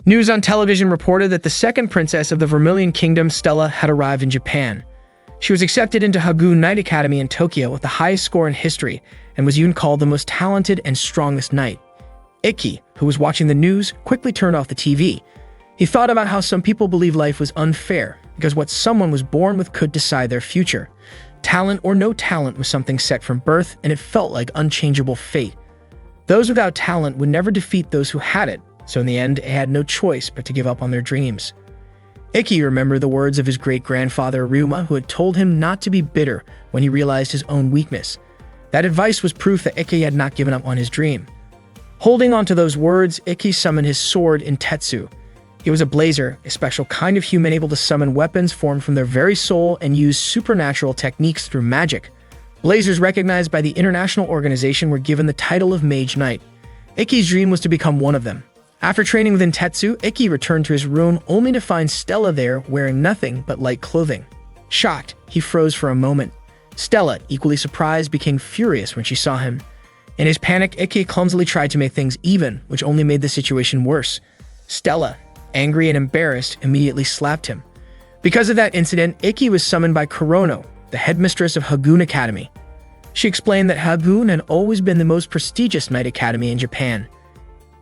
News on television reported that the second princess of the Vermilion Kingdom, Stella, had arrived in Japan. She was accepted into Hagoon Knight Academy in Tokyo with the highest score in history and was even called the most talented and strongest knight. Ikki, who was watching the news, quickly turned off the TV. He thought about how some people believe life was unfair because what someone was born with could decide their future. Talent or no talent was something set from birth, and it felt like unchangeable fate. Those without talent would never defeat those who had it, so in the end, they had no choice but to give up on their dreams. Ikki remembered the words of his great-grandfather Ryuma, who had told him not to be bitter when he realized his own weakness. That advice was proof that Ikki had not given up on his dream. Holding on to those words, Ikki summoned his sword in Tetsu. He was a blazer, a special kind of human able to summon weapons formed from their very soul and use supernatural techniques through magic. Blazers recognized by the international organization were given the title of Mage Knight. Ikki's dream was to become one of them. After training within Tetsu, Ikki returned to his room only to find Stella there wearing nothing but light clothing. Shocked, he froze for a moment. Stella, equally surprised, became furious when she saw him. In his panic, Ikki clumsily tried to make things even, which only made the situation worse. Stella, angry and embarrassed, immediately slapped him. Because of that incident, Ikki was summoned by Kurono, the headmistress of Hagoon Academy. She explained that Hagoon had always been the most prestigious knight academy in Japan.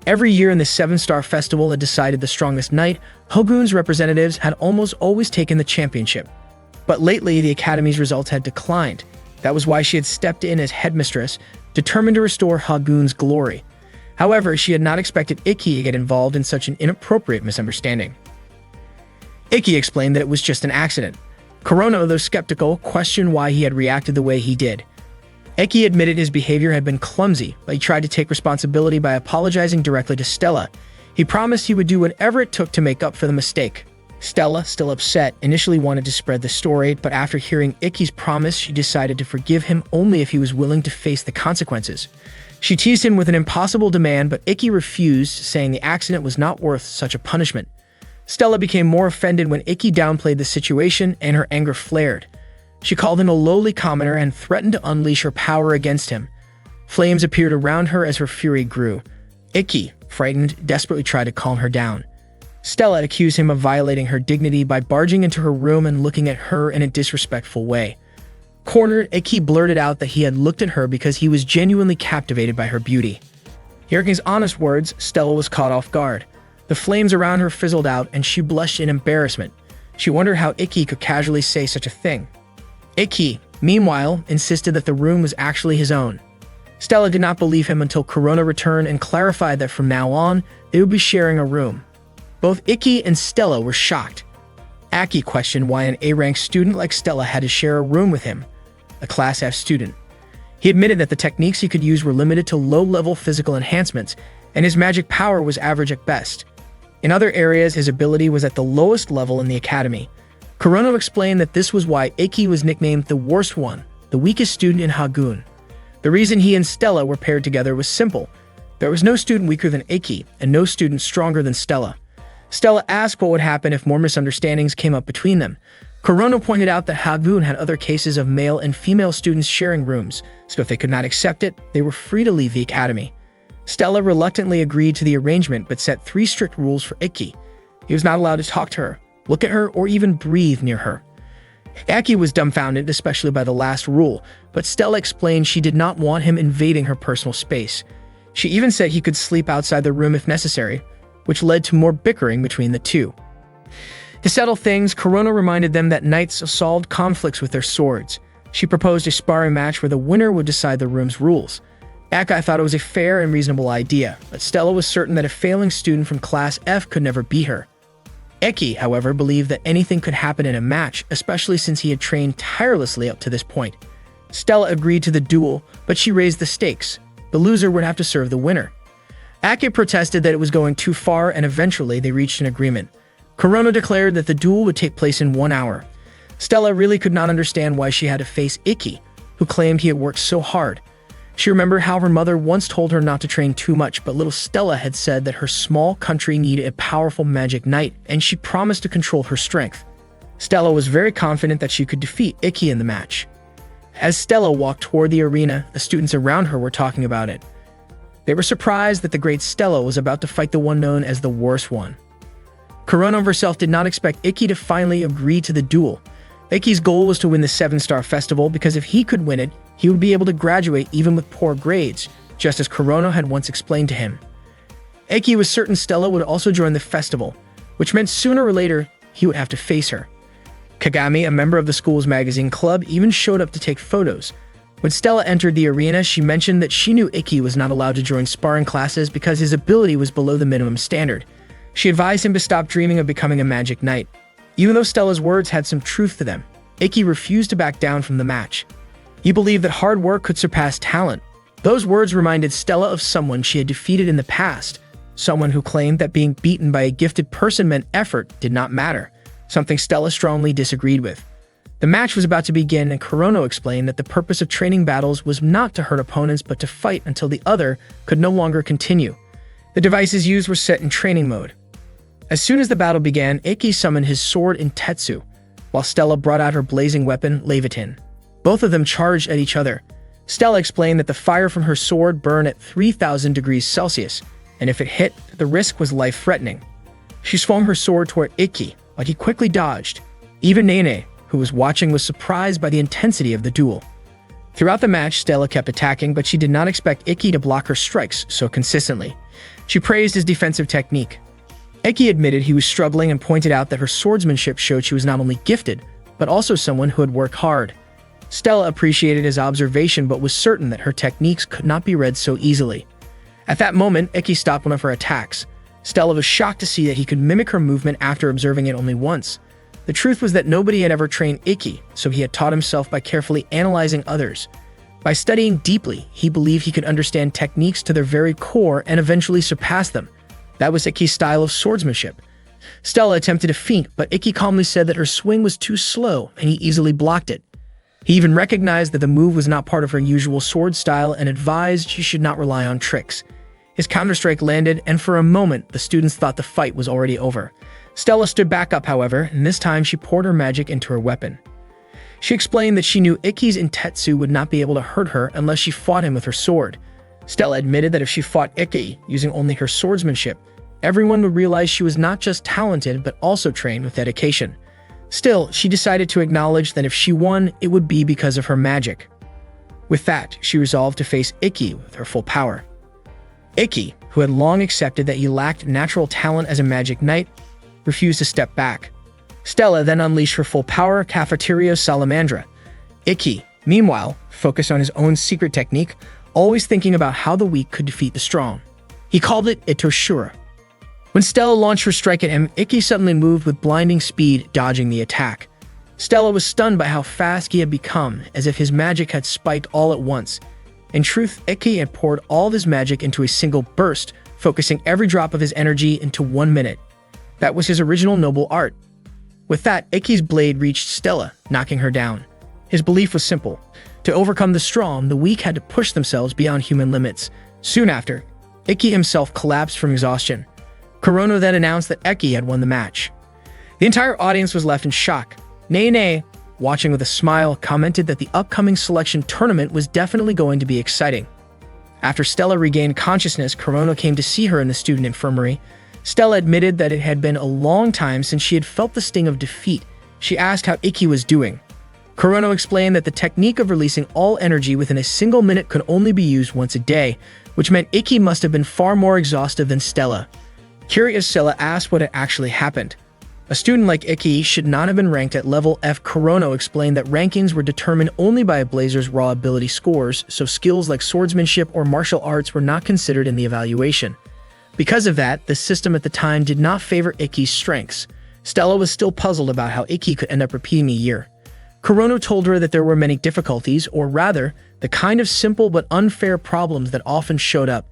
Every year in the Seven-Star Festival that decided the strongest knight, Hagoon's representatives had almost always taken the championship. But lately, the academy's results had declined. That was why she had stepped in as headmistress, determined to restore Hagoon's glory. However, she had not expected Ikki to get involved in such an inappropriate misunderstanding. Ikki explained that it was just an accident. Kurono, though skeptical, questioned why he had reacted the way he did. Ikki admitted his behavior had been clumsy, but he tried to take responsibility by apologizing directly to Stella. He promised he would do whatever it took to make up for the mistake. Stella, still upset, initially wanted to spread the story, but after hearing Ikki's promise, she decided to forgive him only if he was willing to face the consequences. She teased him with an impossible demand, but Ikki refused, saying the accident was not worth such a punishment. Stella became more offended when Ikki downplayed the situation, and her anger flared. She called him a lowly commoner and threatened to unleash her power against him. Flames appeared around her as her fury grew. Ikki, frightened, desperately tried to calm her down. Stella accused him of violating her dignity by barging into her room and looking at her in a disrespectful way. Cornered, Ikki blurted out that he had looked at her because he was genuinely captivated by her beauty. Hearing his honest words, Stella was caught off guard. The flames around her fizzled out and she blushed in embarrassment. She wondered how Ikki could casually say such a thing. Ikki, meanwhile, insisted that the room was actually his own. Stella did not believe him until Kurono returned and clarified that from now on, they would be sharing a room. Both Ikki and Stella were shocked. Aki questioned why an A-rank student like Stella had to share a room with him, a Class F student. He admitted that the techniques he could use were limited to low-level physical enhancements, and his magic power was average at best. In other areas, his ability was at the lowest level in the academy. Kurono explained that this was why Ikki was nicknamed the worst one, the weakest student in Hagoon. The reason he and Stella were paired together was simple. There was no student weaker than Ikki, and no student stronger than Stella. Stella asked what would happen if more misunderstandings came up between them. Kurono pointed out that Hagoon had other cases of male and female students sharing rooms, so if they could not accept it, they were free to leave the academy. Stella reluctantly agreed to the arrangement but set 3 strict rules for Ikki. He was not allowed to talk to her, look at her, or even breathe near her. Ikki was dumbfounded, especially by the last rule, but Stella explained she did not want him invading her personal space. She even said he could sleep outside the room if necessary, which led to more bickering between the two. To settle things, Kurono reminded them that knights solved conflicts with their swords. She proposed a sparring match where the winner would decide the room's rules. Akai thought it was a fair and reasonable idea, but Stella was certain that a failing student from Class F could never beat her. Ikki, however, believed that anything could happen in a match, especially since he had trained tirelessly up to this point. Stella agreed to the duel, but she raised the stakes. The loser would have to serve the winner. Aki protested that it was going too far, and eventually they reached an agreement. Kurono declared that the duel would take place in 1 hour. Stella really could not understand why she had to face Ikki, who claimed he had worked so hard. She remembered how her mother once told her not to train too much, but little Stella had said that her small country needed a powerful magic knight, and she promised to control her strength. Stella was very confident that she could defeat Ikki in the match. As Stella walked toward the arena, the students around her were talking about it. They were surprised that the great Stella was about to fight the one known as the worst one. Kurono herself did not expect Ikki to finally agree to the duel. Ikki's goal was to win the 7-star festival because if he could win it, he would be able to graduate even with poor grades, just as Kurono had once explained to him. Ikki was certain Stella would also join the festival, which meant sooner or later he would have to face her. Kagami, a member of the school's magazine club, even showed up to take photos. When Stella entered the arena, she mentioned that she knew Ikki was not allowed to join sparring classes because his ability was below the minimum standard. She advised him to stop dreaming of becoming a magic knight. Even though Stella's words had some truth to them, Ikki refused to back down from the match. He believed that hard work could surpass talent. Those words reminded Stella of someone she had defeated in the past, someone who claimed that being beaten by a gifted person meant effort did not matter, something Stella strongly disagreed with. The match was about to begin, and Kurono explained that the purpose of training battles was not to hurt opponents but to fight until the other could no longer continue. The devices used were set in training mode. As soon as the battle began, Ikki summoned his sword in Tetsu, while Stella brought out her blazing weapon, Levitin. Both of them charged at each other. Stella explained that the fire from her sword burned at 3,000 degrees Celsius, and if it hit, the risk was life-threatening. She swung her sword toward Ikki, but he quickly dodged. Even Nene, who was watching, was surprised by the intensity of the duel. Throughout the match, Stella kept attacking, but she did not expect Ikki to block her strikes so consistently. She praised his defensive technique. Ikki admitted he was struggling and pointed out that her swordsmanship showed she was not only gifted, but also someone who had worked hard. Stella appreciated his observation but was certain that her techniques could not be read so easily. At that moment, Ikki stopped one of her attacks. Stella was shocked to see that he could mimic her movement after observing it only once. The truth was that nobody had ever trained Ikki, so he had taught himself by carefully analyzing others. By studying deeply, he believed he could understand techniques to their very core and eventually surpass them. That was Ikki's style of swordsmanship. Stella attempted to feint, but Ikki calmly said that her swing was too slow and he easily blocked it. He even recognized that the move was not part of her usual sword style and advised she should not rely on tricks. His counterstrike landed, and for a moment, the students thought the fight was already over. Stella stood back up, however, and this time she poured her magic into her weapon. She explained that she knew Ikki's Intetsu would not be able to hurt her unless she fought him with her sword. Stella admitted that if she fought Ikki using only her swordsmanship, everyone would realize she was not just talented but also trained with dedication. Still, she decided to acknowledge that if she won, it would be because of her magic. With that, she resolved to face Ikki with her full power. Ikki, who had long accepted that he lacked natural talent as a magic knight, refused to step back. Stella then unleashed her full power, Cafeteria Salamandra. Ikki, meanwhile, focused on his own secret technique, always thinking about how the weak could defeat the strong. He called it Itoshura. When Stella launched her strike at him, Ikki suddenly moved with blinding speed, dodging the attack. Stella was stunned by how fast he had become, as if his magic had spiked all at once. In truth, Ikki had poured all of his magic into a single burst, focusing every drop of his energy into 1 minute. That was his original noble art. With that, Ikki's blade reached Stella, knocking her down. His belief was simple. To overcome the strong, the weak had to push themselves beyond human limits. Soon after, Ikki himself collapsed from exhaustion. Kurono then announced that Ikki had won the match. The entire audience was left in shock. Nene, watching with a smile, commented that the upcoming selection tournament was definitely going to be exciting. After Stella regained consciousness, Kurono came to see her in the student infirmary. Stella admitted that it had been a long time since she had felt the sting of defeat. She asked how Ikki was doing. Kurono explained that the technique of releasing all energy within a single minute could only be used once a day, which meant Ikki must have been far more exhausted than Stella. Curious, Stella asked what had actually happened. A student like Ikki should not have been ranked at level F. Kurono explained that rankings were determined only by a blazer's raw ability scores, so skills like swordsmanship or martial arts were not considered in the evaluation. Because of that, the system at the time did not favor Ikki's strengths. Stella was still puzzled about how Ikki could end up repeating a year. Kurono told her that there were many difficulties, or rather, the kind of simple but unfair problems that often showed up.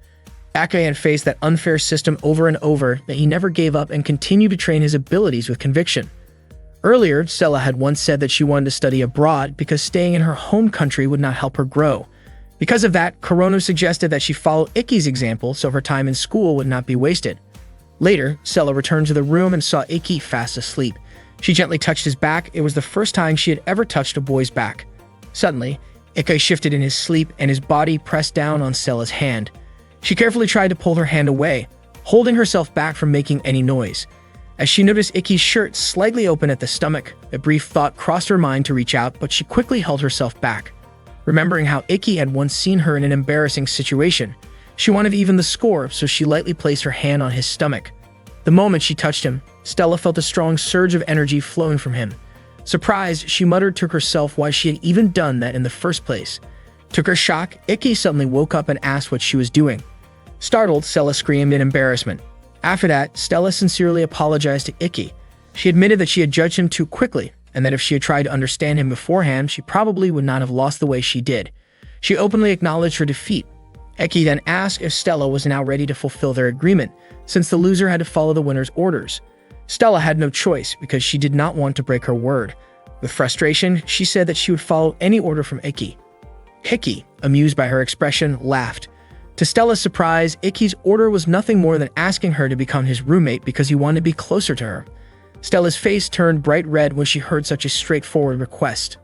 Ikki had faced that unfair system over and over, but he never gave up and continued to train his abilities with conviction. Earlier, Stella had once said that she wanted to study abroad because staying in her home country would not help her grow. Because of that, Kurono suggested that she follow Ikki's example so her time in school would not be wasted. Later, Stella returned to the room and saw Ikki fast asleep. She gently touched his back. It was the first time she had ever touched a boy's back. Suddenly, Ikki shifted in his sleep and his body pressed down on Stella's hand. She carefully tried to pull her hand away, holding herself back from making any noise. As she noticed Ikki's shirt slightly open at the stomach, a brief thought crossed her mind to reach out, but she quickly held herself back. Remembering how Ikki had once seen her in an embarrassing situation, she wanted to even the score, so she lightly placed her hand on his stomach. The moment she touched him, Stella felt a strong surge of energy flowing from him. Surprised, she muttered to herself why she had even done that in the first place. To her shock, Ikki suddenly woke up and asked what she was doing. Startled, Stella screamed in embarrassment. After that, Stella sincerely apologized to Ikki. She admitted that she had judged him too quickly, and that if she had tried to understand him beforehand, she probably would not have lost the way she did. She openly acknowledged her defeat. Ikki then asked if Stella was now ready to fulfill their agreement, since the loser had to follow the winner's orders. Stella had no choice because she did not want to break her word. With frustration, she said that she would follow any order from Ikki. Ikki, amused by her expression, laughed. To Stella's surprise, Ikki's order was nothing more than asking her to become his roommate because he wanted to be closer to her. Stella's face turned bright red when she heard such a straightforward request.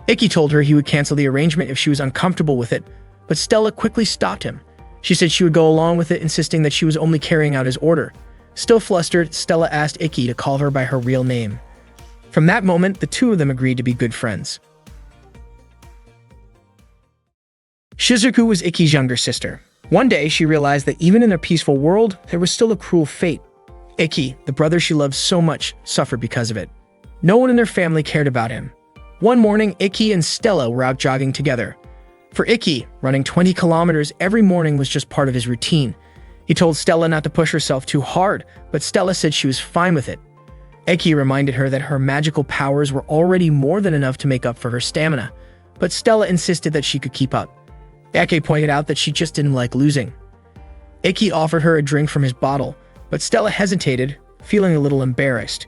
Ikki told her he would cancel the arrangement if she was uncomfortable with it, but Stella quickly stopped him. She said she would go along with it, insisting that she was only carrying out his order. Still flustered, Stella asked Ikki to call her by her real name. From that moment, the two of them agreed to be good friends. Shizuku was Ikki's younger sister. One day, she realized that even in their peaceful world, there was still a cruel fate. Ikki, the brother she loved so much, suffered because of it. No one in their family cared about him. One morning, Ikki and Stella were out jogging together. For Ikki, running 20 kilometers every morning was just part of his routine. He told Stella not to push herself too hard, but Stella said she was fine with it. Ikki reminded her that her magical powers were already more than enough to make up for her stamina, but Stella insisted that she could keep up. Ikki pointed out that she just didn't like losing. Ikki offered her a drink from his bottle, but Stella hesitated, feeling a little embarrassed.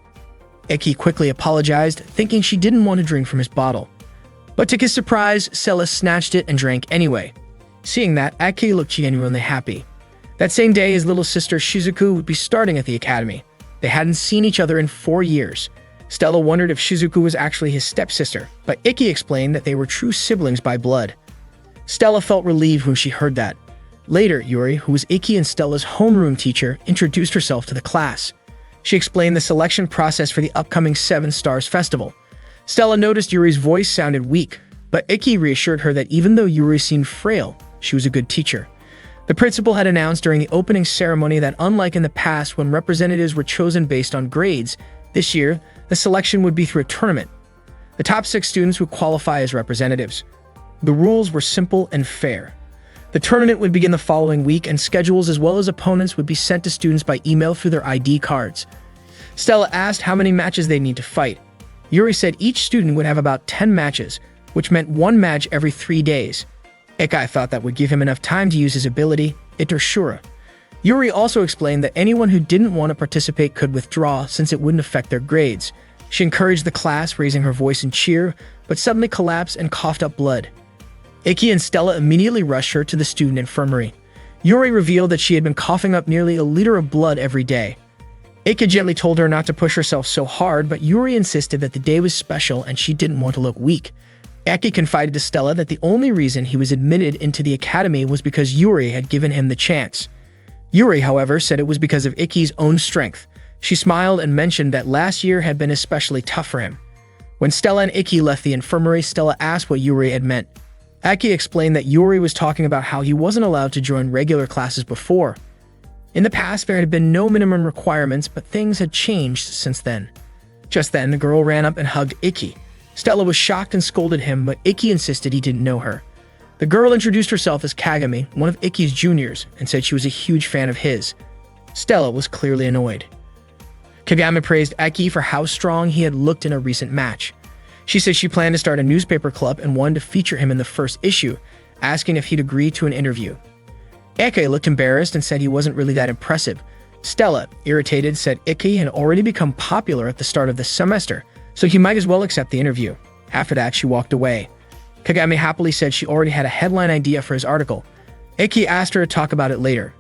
Ikki quickly apologized, thinking she didn't want to drink from his bottle. But to his surprise, Stella snatched it and drank anyway. Seeing that, Ikki looked genuinely happy. That same day, his little sister Shizuku would be starting at the academy. They hadn't seen each other in 4 years. Stella wondered if Shizuku was actually his stepsister, but Ikki explained that they were true siblings by blood. Stella felt relieved when she heard that. Later, Yuri, who was Ikki and Stella's homeroom teacher, introduced herself to the class. She explained the selection process for the upcoming 7 Stars Festival. Stella noticed Yuri's voice sounded weak, but Ikki reassured her that even though Yuri seemed frail, she was a good teacher. The principal had announced during the opening ceremony that unlike in the past when representatives were chosen based on grades, this year, the selection would be through a tournament. The top 6 students would qualify as representatives. The rules were simple and fair. The tournament would begin the following week, and schedules as well as opponents would be sent to students by email through their ID cards. Stella asked how many matches they need to fight. Yuri said each student would have about 10 matches, which meant 1 match every 3 days. Ikki thought that would give him enough time to use his ability, Itershura. Yuri also explained that anyone who didn't want to participate could withdraw since it wouldn't affect their grades. She encouraged the class, raising her voice in cheer, but suddenly collapsed and coughed up blood. Ikki and Stella immediately rushed her to the student infirmary. Yuri revealed that she had been coughing up nearly a liter of blood every day. Ikki gently told her not to push herself so hard, but Yuri insisted that the day was special and she didn't want to look weak. Ikki confided to Stella that the only reason he was admitted into the academy was because Yuri had given him the chance. Yuri, however, said it was because of Ikki's own strength. She smiled and mentioned that last year had been especially tough for him. When Stella and Ikki left the infirmary, Stella asked what Yuri had meant. Ikki explained that Yuri was talking about how he wasn't allowed to join regular classes before. In the past, there had been no minimum requirements, but things had changed since then. Just then, the girl ran up and hugged Ikki. Stella was shocked and scolded him, but Ikki insisted he didn't know her. The girl introduced herself as Kagami, one of Ikki's juniors, and said she was a huge fan of his. Stella was clearly annoyed. Kagami praised Ikki for how strong he had looked in a recent match. She said she planned to start a newspaper club and wanted to feature him in the first issue, asking if he'd agree to an interview. Ikki looked embarrassed and said he wasn't really that impressive. Stella, irritated, said Ikki had already become popular at the start of the semester, so he might as well accept the interview. After that, she walked away. Kagami happily said she already had a headline idea for his article. Ikki asked her to talk about it later.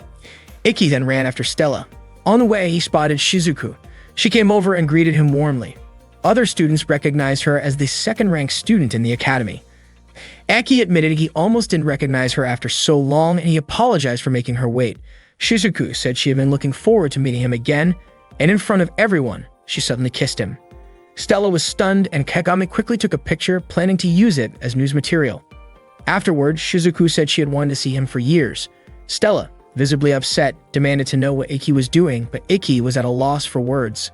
Ikki then ran after Stella. On the way, he spotted Shizuku. She came over and greeted him warmly. Other students recognized her as the second-ranked student in the academy. Ikki admitted he almost didn't recognize her after so long, and he apologized for making her wait. Shizuku said she had been looking forward to meeting him again. and in front of everyone, she suddenly kissed him. Stella was stunned, and Kagami quickly took a picture, planning to use it as news material. Afterwards, Shizuku said she had wanted to see him for years. Stella, visibly upset, demanded to know what Ikki was doing, but Ikki was at a loss for words.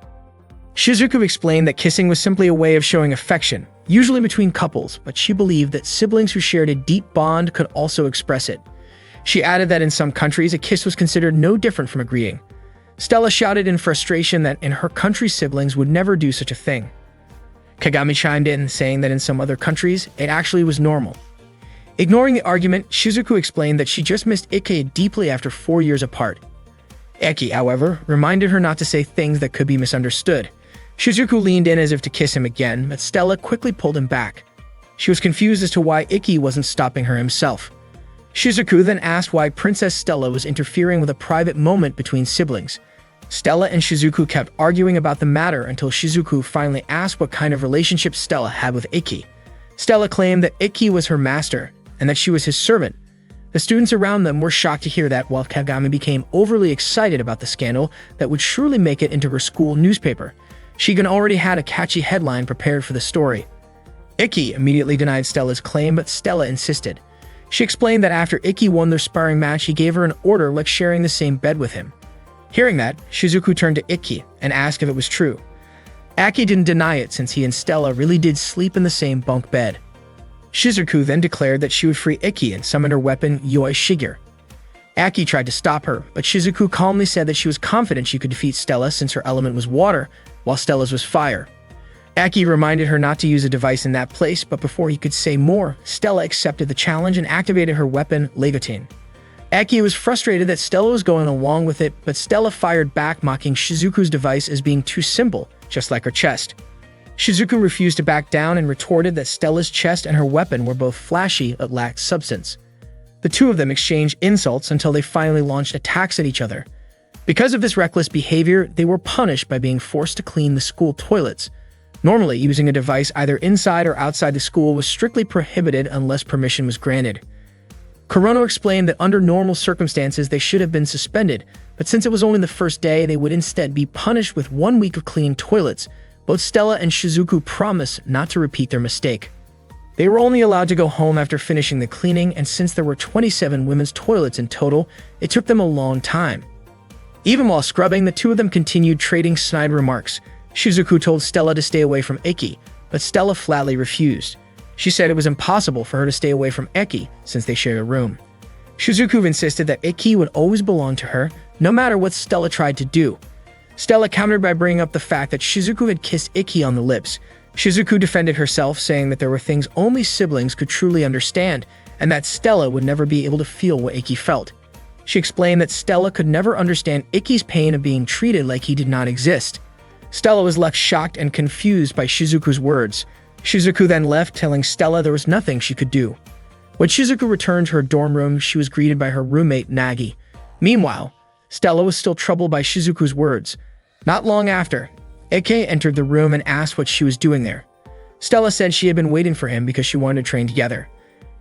Shizuku explained that kissing was simply a way of showing affection, usually between couples, but she believed that siblings who shared a deep bond could also express it. She added that in some countries, a kiss was considered no different from a greeting. Stella shouted in frustration that in her country, siblings would never do such a thing. Kagami chimed in, saying that in some other countries, it actually was normal. Ignoring the argument, Shizuku explained that she just missed Ikki deeply after 4 years apart. Ikki, however, reminded her not to say things that could be misunderstood. Shizuku leaned in as if to kiss him again, but Stella quickly pulled him back. She was confused as to why Ikki wasn't stopping her himself. Shizuku then asked why Princess Stella was interfering with a private moment between siblings. Stella and Shizuku kept arguing about the matter until Shizuku finally asked what kind of relationship Stella had with Ikki. Stella claimed that Ikki was her master, and that she was his servant. The students around them were shocked to hear that, while Kagami became overly excited about the scandal that would surely make it into her school newspaper. Shigen already had a catchy headline prepared for the story. Ikki immediately denied Stella's claim, but Stella insisted. She explained that after Ikki won their sparring match, he gave her an order like sharing the same bed with him. Hearing that, Shizuku turned to Ikki and asked if it was true. Ikki didn't deny it, since he and Stella really did sleep in the same bunk bed. Shizuku then declared that she would free Ikki and summoned her weapon, Yoi Shiger. Ikki tried to stop her, but Shizuku calmly said that she was confident she could defeat Stella since her element was water, while Stella's was fire. Ikki reminded her not to use a device in that place, but before he could say more, Stella accepted the challenge and activated her weapon, Leviatine. Ikki was frustrated that Stella was going along with it, but Stella fired back, mocking Shizuku's device as being too simple, just like her chest. Shizuku refused to back down and retorted that Stella's chest and her weapon were both flashy but lacked substance. The two of them exchanged insults until they finally launched attacks at each other. Because of this reckless behavior, they were punished by being forced to clean the school toilets. Normally, using a device either inside or outside the school was strictly prohibited unless permission was granted. Kurono explained that under normal circumstances they should have been suspended, but since it was only the first day, they would instead be punished with 1 week of cleaning toilets. Both Stella and Shizuku promised not to repeat their mistake. They were only allowed to go home after finishing the cleaning, and since there were 27 women's toilets in total, it took them a long time. Even while scrubbing, the two of them continued trading snide remarks. Shizuku told Stella to stay away from Ikki, but Stella flatly refused. She said it was impossible for her to stay away from Ikki since they shared a room. Shizuku insisted that Ikki would always belong to her, no matter what Stella tried to do. Stella countered by bringing up the fact that Shizuku had kissed Ikki on the lips. Shizuku defended herself, saying that there were things only siblings could truly understand, and that Stella would never be able to feel what Ikki felt. She explained that Stella could never understand Ikki's pain of being treated like he did not exist. Stella was left shocked and confused by Shizuku's words. Shizuku then left, telling Stella there was nothing she could do. When Shizuku returned to her dorm room, she was greeted by her roommate, Nagi. Meanwhile, Stella was still troubled by Shizuku's words. Not long after, Ikki entered the room and asked what she was doing there. Stella said she had been waiting for him because she wanted to train together.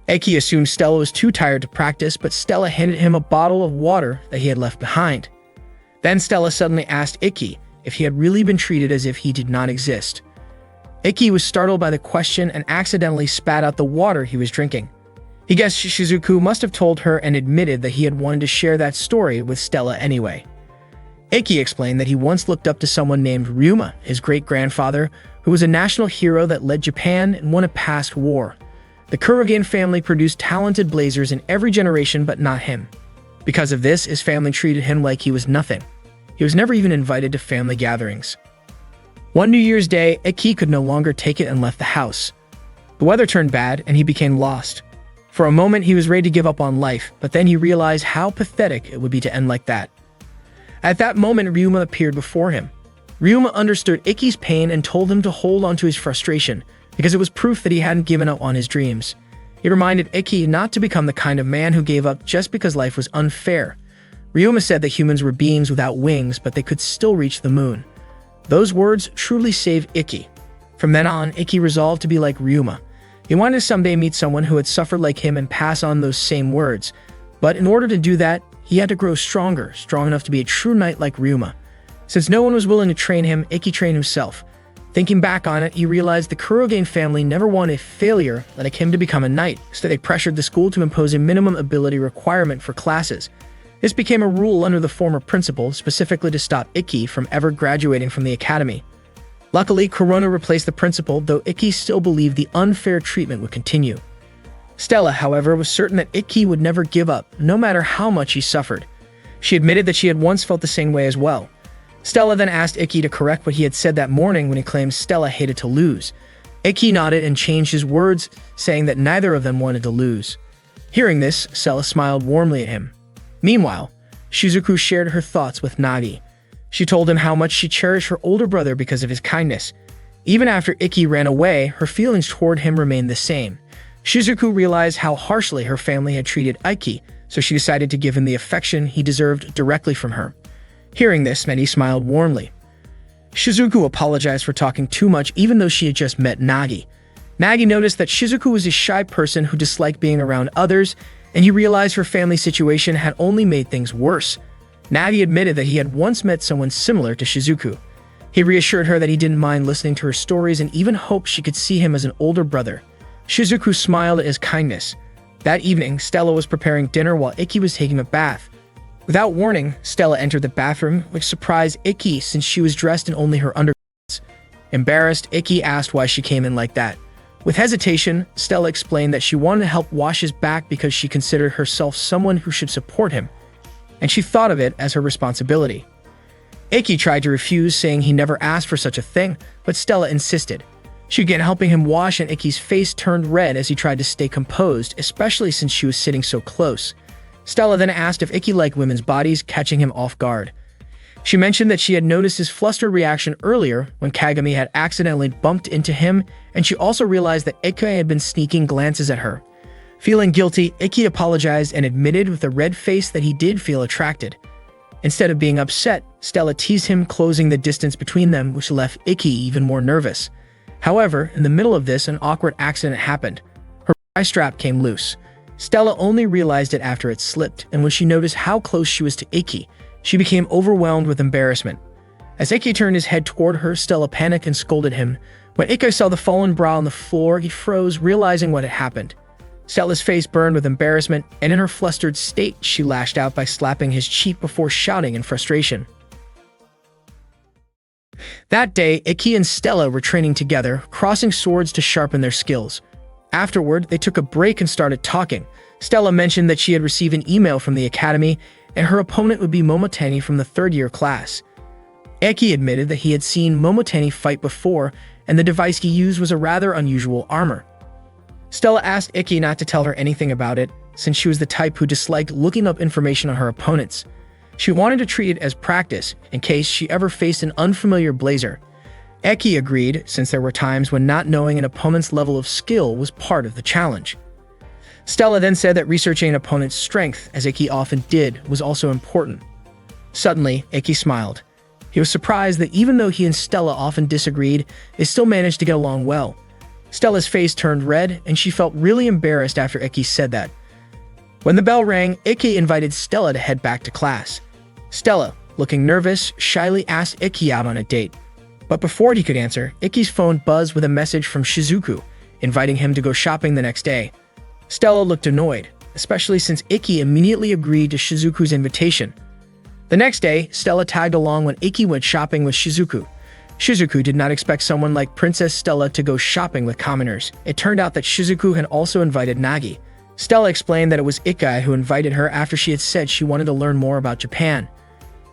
Ikki assumed Stella was too tired to practice, but Stella handed him a bottle of water that he had left behind. Then Stella suddenly asked Ikki if he had really been treated as if he did not exist. Ikki was startled by the question and accidentally spat out the water he was drinking. He guessed Shizuku must have told her and admitted that he had wanted to share that story with Stella anyway. Ikki explained that he once looked up to someone named Ryuma, his great-grandfather, who was a national hero that led Japan and won a past war. The Kurogen family produced talented blazers in every generation, but not him. Because of this, his family treated him like he was nothing. He was never even invited to family gatherings. One New Year's Day, Ikki could no longer take it and left the house. The weather turned bad, and he became lost. For a moment, he was ready to give up on life, but then he realized how pathetic it would be to end like that. At that moment, Ryuma appeared before him. Ryuma understood Ikki's pain and told him to hold on to his frustration, because it was proof that he hadn't given up on his dreams. He reminded Ikki not to become the kind of man who gave up just because life was unfair. Ryuma said that humans were beings without wings, but they could still reach the moon. Those words truly saved Ikki. From then on, Ikki resolved to be like Ryuma. He wanted to someday meet someone who had suffered like him and pass on those same words. But in order to do that, he had to grow stronger, strong enough to be a true knight like Ryuma. Since no one was willing to train him, Ikki trained himself. Thinking back on it, he realized the Kurogane family never wanted failure like him to become a knight, so they pressured the school to impose a minimum ability requirement for classes. This became a rule under the former principal, specifically to stop Ikki from ever graduating from the academy. Luckily, Corona replaced the principal, though Ikki still believed the unfair treatment would continue. Stella, however, was certain that Ikki would never give up, no matter how much he suffered. She admitted that she had once felt the same way as well. Stella then asked Ikki to correct what he had said that morning when he claimed Stella hated to lose. Ikki nodded and changed his words, saying that neither of them wanted to lose. Hearing this, Stella smiled warmly at him. Meanwhile, Shizuku shared her thoughts with Nagi. She told him how much she cherished her older brother because of his kindness. Even after Ikki ran away, her feelings toward him remained the same. Shizuku realized how harshly her family had treated Ikki, so she decided to give him the affection he deserved directly from her. Hearing this, Medi smiled warmly. Shizuku apologized for talking too much even though she had just met Nagi. Nagi noticed that Shizuku was a shy person who disliked being around others, and he realized her family situation had only made things worse. Nagi admitted that he had once met someone similar to Shizuku. He reassured her that he didn't mind listening to her stories and even hoped she could see him as an older brother. Shizuku smiled at his kindness. That evening, Stella was preparing dinner while Ikki was taking a bath. Without warning, Stella entered the bathroom, which surprised Ikki since she was dressed in only her undergarments. Embarrassed, Ikki asked why she came in like that. With hesitation, Stella explained that she wanted to help wash his back because she considered herself someone who should support him, and she thought of it as her responsibility. Ikki tried to refuse, saying he never asked for such a thing, but Stella insisted. She began helping him wash, and Ikki's face turned red as he tried to stay composed, especially since she was sitting so close. Stella then asked if Ikki liked women's bodies, catching him off guard. She mentioned that she had noticed his flustered reaction earlier when Kagami had accidentally bumped into him, and she also realized that Ikki had been sneaking glances at her. Feeling guilty, Ikki apologized and admitted with a red face that he did feel attracted. Instead of being upset, Stella teased him, closing the distance between them, which left Ikki even more nervous. However, in the middle of this, an awkward accident happened. Her eye strap came loose. Stella only realized it after it slipped, and when she noticed how close she was to Ikki, she became overwhelmed with embarrassment. As Ikki turned his head toward her, Stella panicked and scolded him. When Ikki saw the fallen bra on the floor, he froze, realizing what had happened. Stella's face burned with embarrassment, and in her flustered state, she lashed out by slapping his cheek before shouting in frustration. That day, Ikki and Stella were training together, crossing swords to sharpen their skills. Afterward, they took a break and started talking. Stella mentioned that she had received an email from the academy, and her opponent would be Momotani from the third-year class. Ikki admitted that he had seen Momotani fight before, and the device he used was a rather unusual armor. Stella asked Ikki not to tell her anything about it, since she was the type who disliked looking up information on her opponents. She wanted to treat it as practice, in case she ever faced an unfamiliar blazer. Ikki agreed, since there were times when not knowing an opponent's level of skill was part of the challenge. Stella then said that researching an opponent's strength, as Ikki often did, was also important. Suddenly, Ikki smiled. He was surprised that even though he and Stella often disagreed, they still managed to get along well. Stella's face turned red, and she felt really embarrassed after Ikki said that. When the bell rang, Ikki invited Stella to head back to class. Stella, looking nervous, shyly asked Ikki out on a date. But before he could answer, Ikki's phone buzzed with a message from Shizuku, inviting him to go shopping the next day. Stella looked annoyed, especially since Ikki immediately agreed to Shizuku's invitation. The next day, Stella tagged along when Ikki went shopping with Shizuku. Shizuku did not expect someone like Princess Stella to go shopping with commoners. It turned out that Shizuku had also invited Nagi. Stella explained that it was Ikki who invited her after she had said she wanted to learn more about Japan.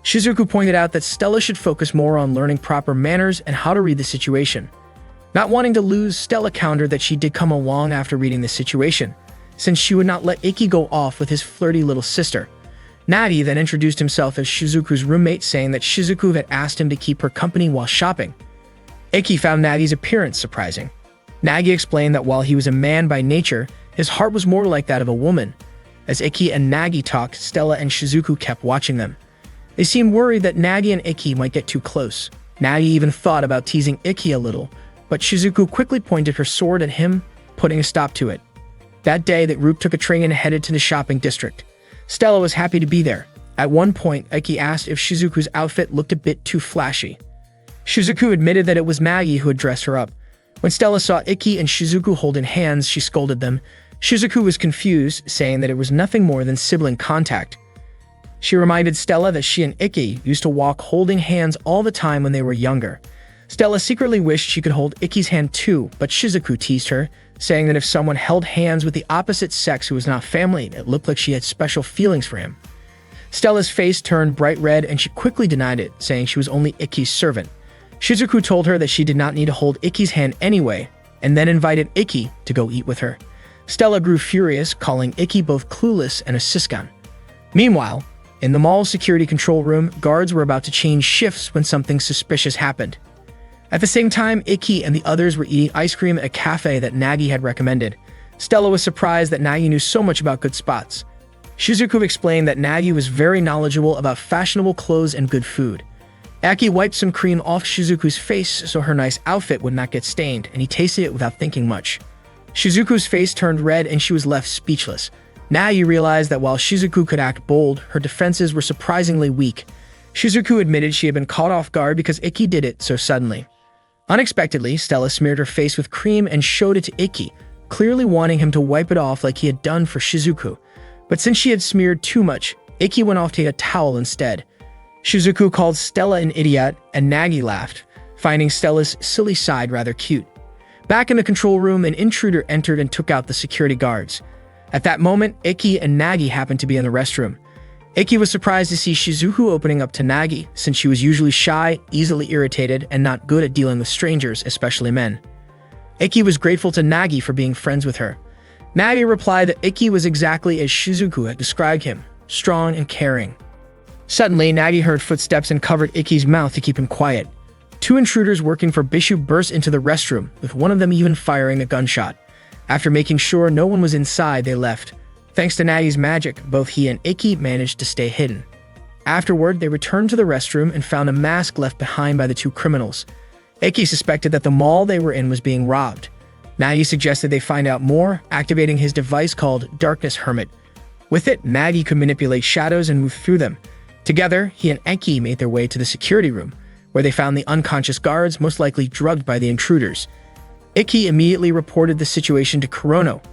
Shizuku pointed out that Stella should focus more on learning proper manners and how to read the situation. Not wanting to lose, Stella countered that she did come along after reading the situation, since she would not let Ikki go off with his flirty little sister. Nagi then introduced himself as Shizuku's roommate, saying that Shizuku had asked him to keep her company while shopping. Ikki found Nagi's appearance surprising. Nagi explained that while he was a man by nature, his heart was more like that of a woman. As Ikki and Nagi talked, Stella and Shizuku kept watching them. They seemed worried that Nagi and Ikki might get too close. Nagi even thought about teasing Ikki a little, but Shizuku quickly pointed her sword at him, putting a stop to it. That day, the group took a train and headed to the shopping district. Stella was happy to be there. At one point, Iki asked if Shizuku's outfit looked a bit too flashy. Shizuku admitted that it was Nagi who had dressed her up. When Stella saw Iki and Shizuku holding hands, she scolded them. Shizuku was confused, saying that it was nothing more than sibling contact. She reminded Stella that she and Iki used to walk holding hands all the time when they were younger. Stella secretly wished she could hold Iki's hand too, but Shizuku teased her, saying that if someone held hands with the opposite sex who was not family, it looked like she had special feelings for him. Stella's face turned bright red and she quickly denied it, saying she was only Iki's servant. Shizuku told her that she did not need to hold Iki's hand anyway, and then invited Iki to go eat with her. Stella grew furious, calling Iki both clueless and a siskan. Meanwhile, in the mall's security control room, guards were about to change shifts when something suspicious happened. At the same time, Iki and the others were eating ice cream at a cafe that Nagi had recommended. Stella was surprised that Nagi knew so much about good spots. Shizuku explained that Nagi was very knowledgeable about fashionable clothes and good food. Aki wiped some cream off Shizuku's face so her nice outfit would not get stained, and he tasted it without thinking much. Shizuku's face turned red and she was left speechless. Nagi realized that while Shizuku could act bold, her defenses were surprisingly weak. Shizuku admitted she had been caught off guard because Iki did it so suddenly. Unexpectedly, Stella smeared her face with cream and showed it to Iki, clearly wanting him to wipe it off like he had done for Shizuku. But since she had smeared too much, Iki went off to get a towel instead. Shizuku called Stella an idiot, and Nagi laughed, finding Stella's silly side rather cute. Back in the control room, an intruder entered and took out the security guards. At that moment, Iki and Nagi happened to be in the restroom. Iki was surprised to see Shizuku opening up to Nagi, since she was usually shy, easily irritated, and not good at dealing with strangers, especially men. Iki was grateful to Nagi for being friends with her. Nagi replied that Iki was exactly as Shizuku had described him, strong and caring. Suddenly, Nagi heard footsteps and covered Iki's mouth to keep him quiet. Two intruders working for Bishu burst into the restroom, with one of them even firing a gunshot. After making sure no one was inside, they left. Thanks to Nagi's magic, both he and Iki managed to stay hidden. Afterward, they returned to the restroom and found a mask left behind by the two criminals. Iki suspected that the mall they were in was being robbed. Nagi suggested they find out more, activating his device called Darkness Hermit. With it, Nagi could manipulate shadows and move through them. Together, he and Iki made their way to the security room, where they found the unconscious guards, most likely drugged by the intruders. Iki immediately reported the situation to Kurono.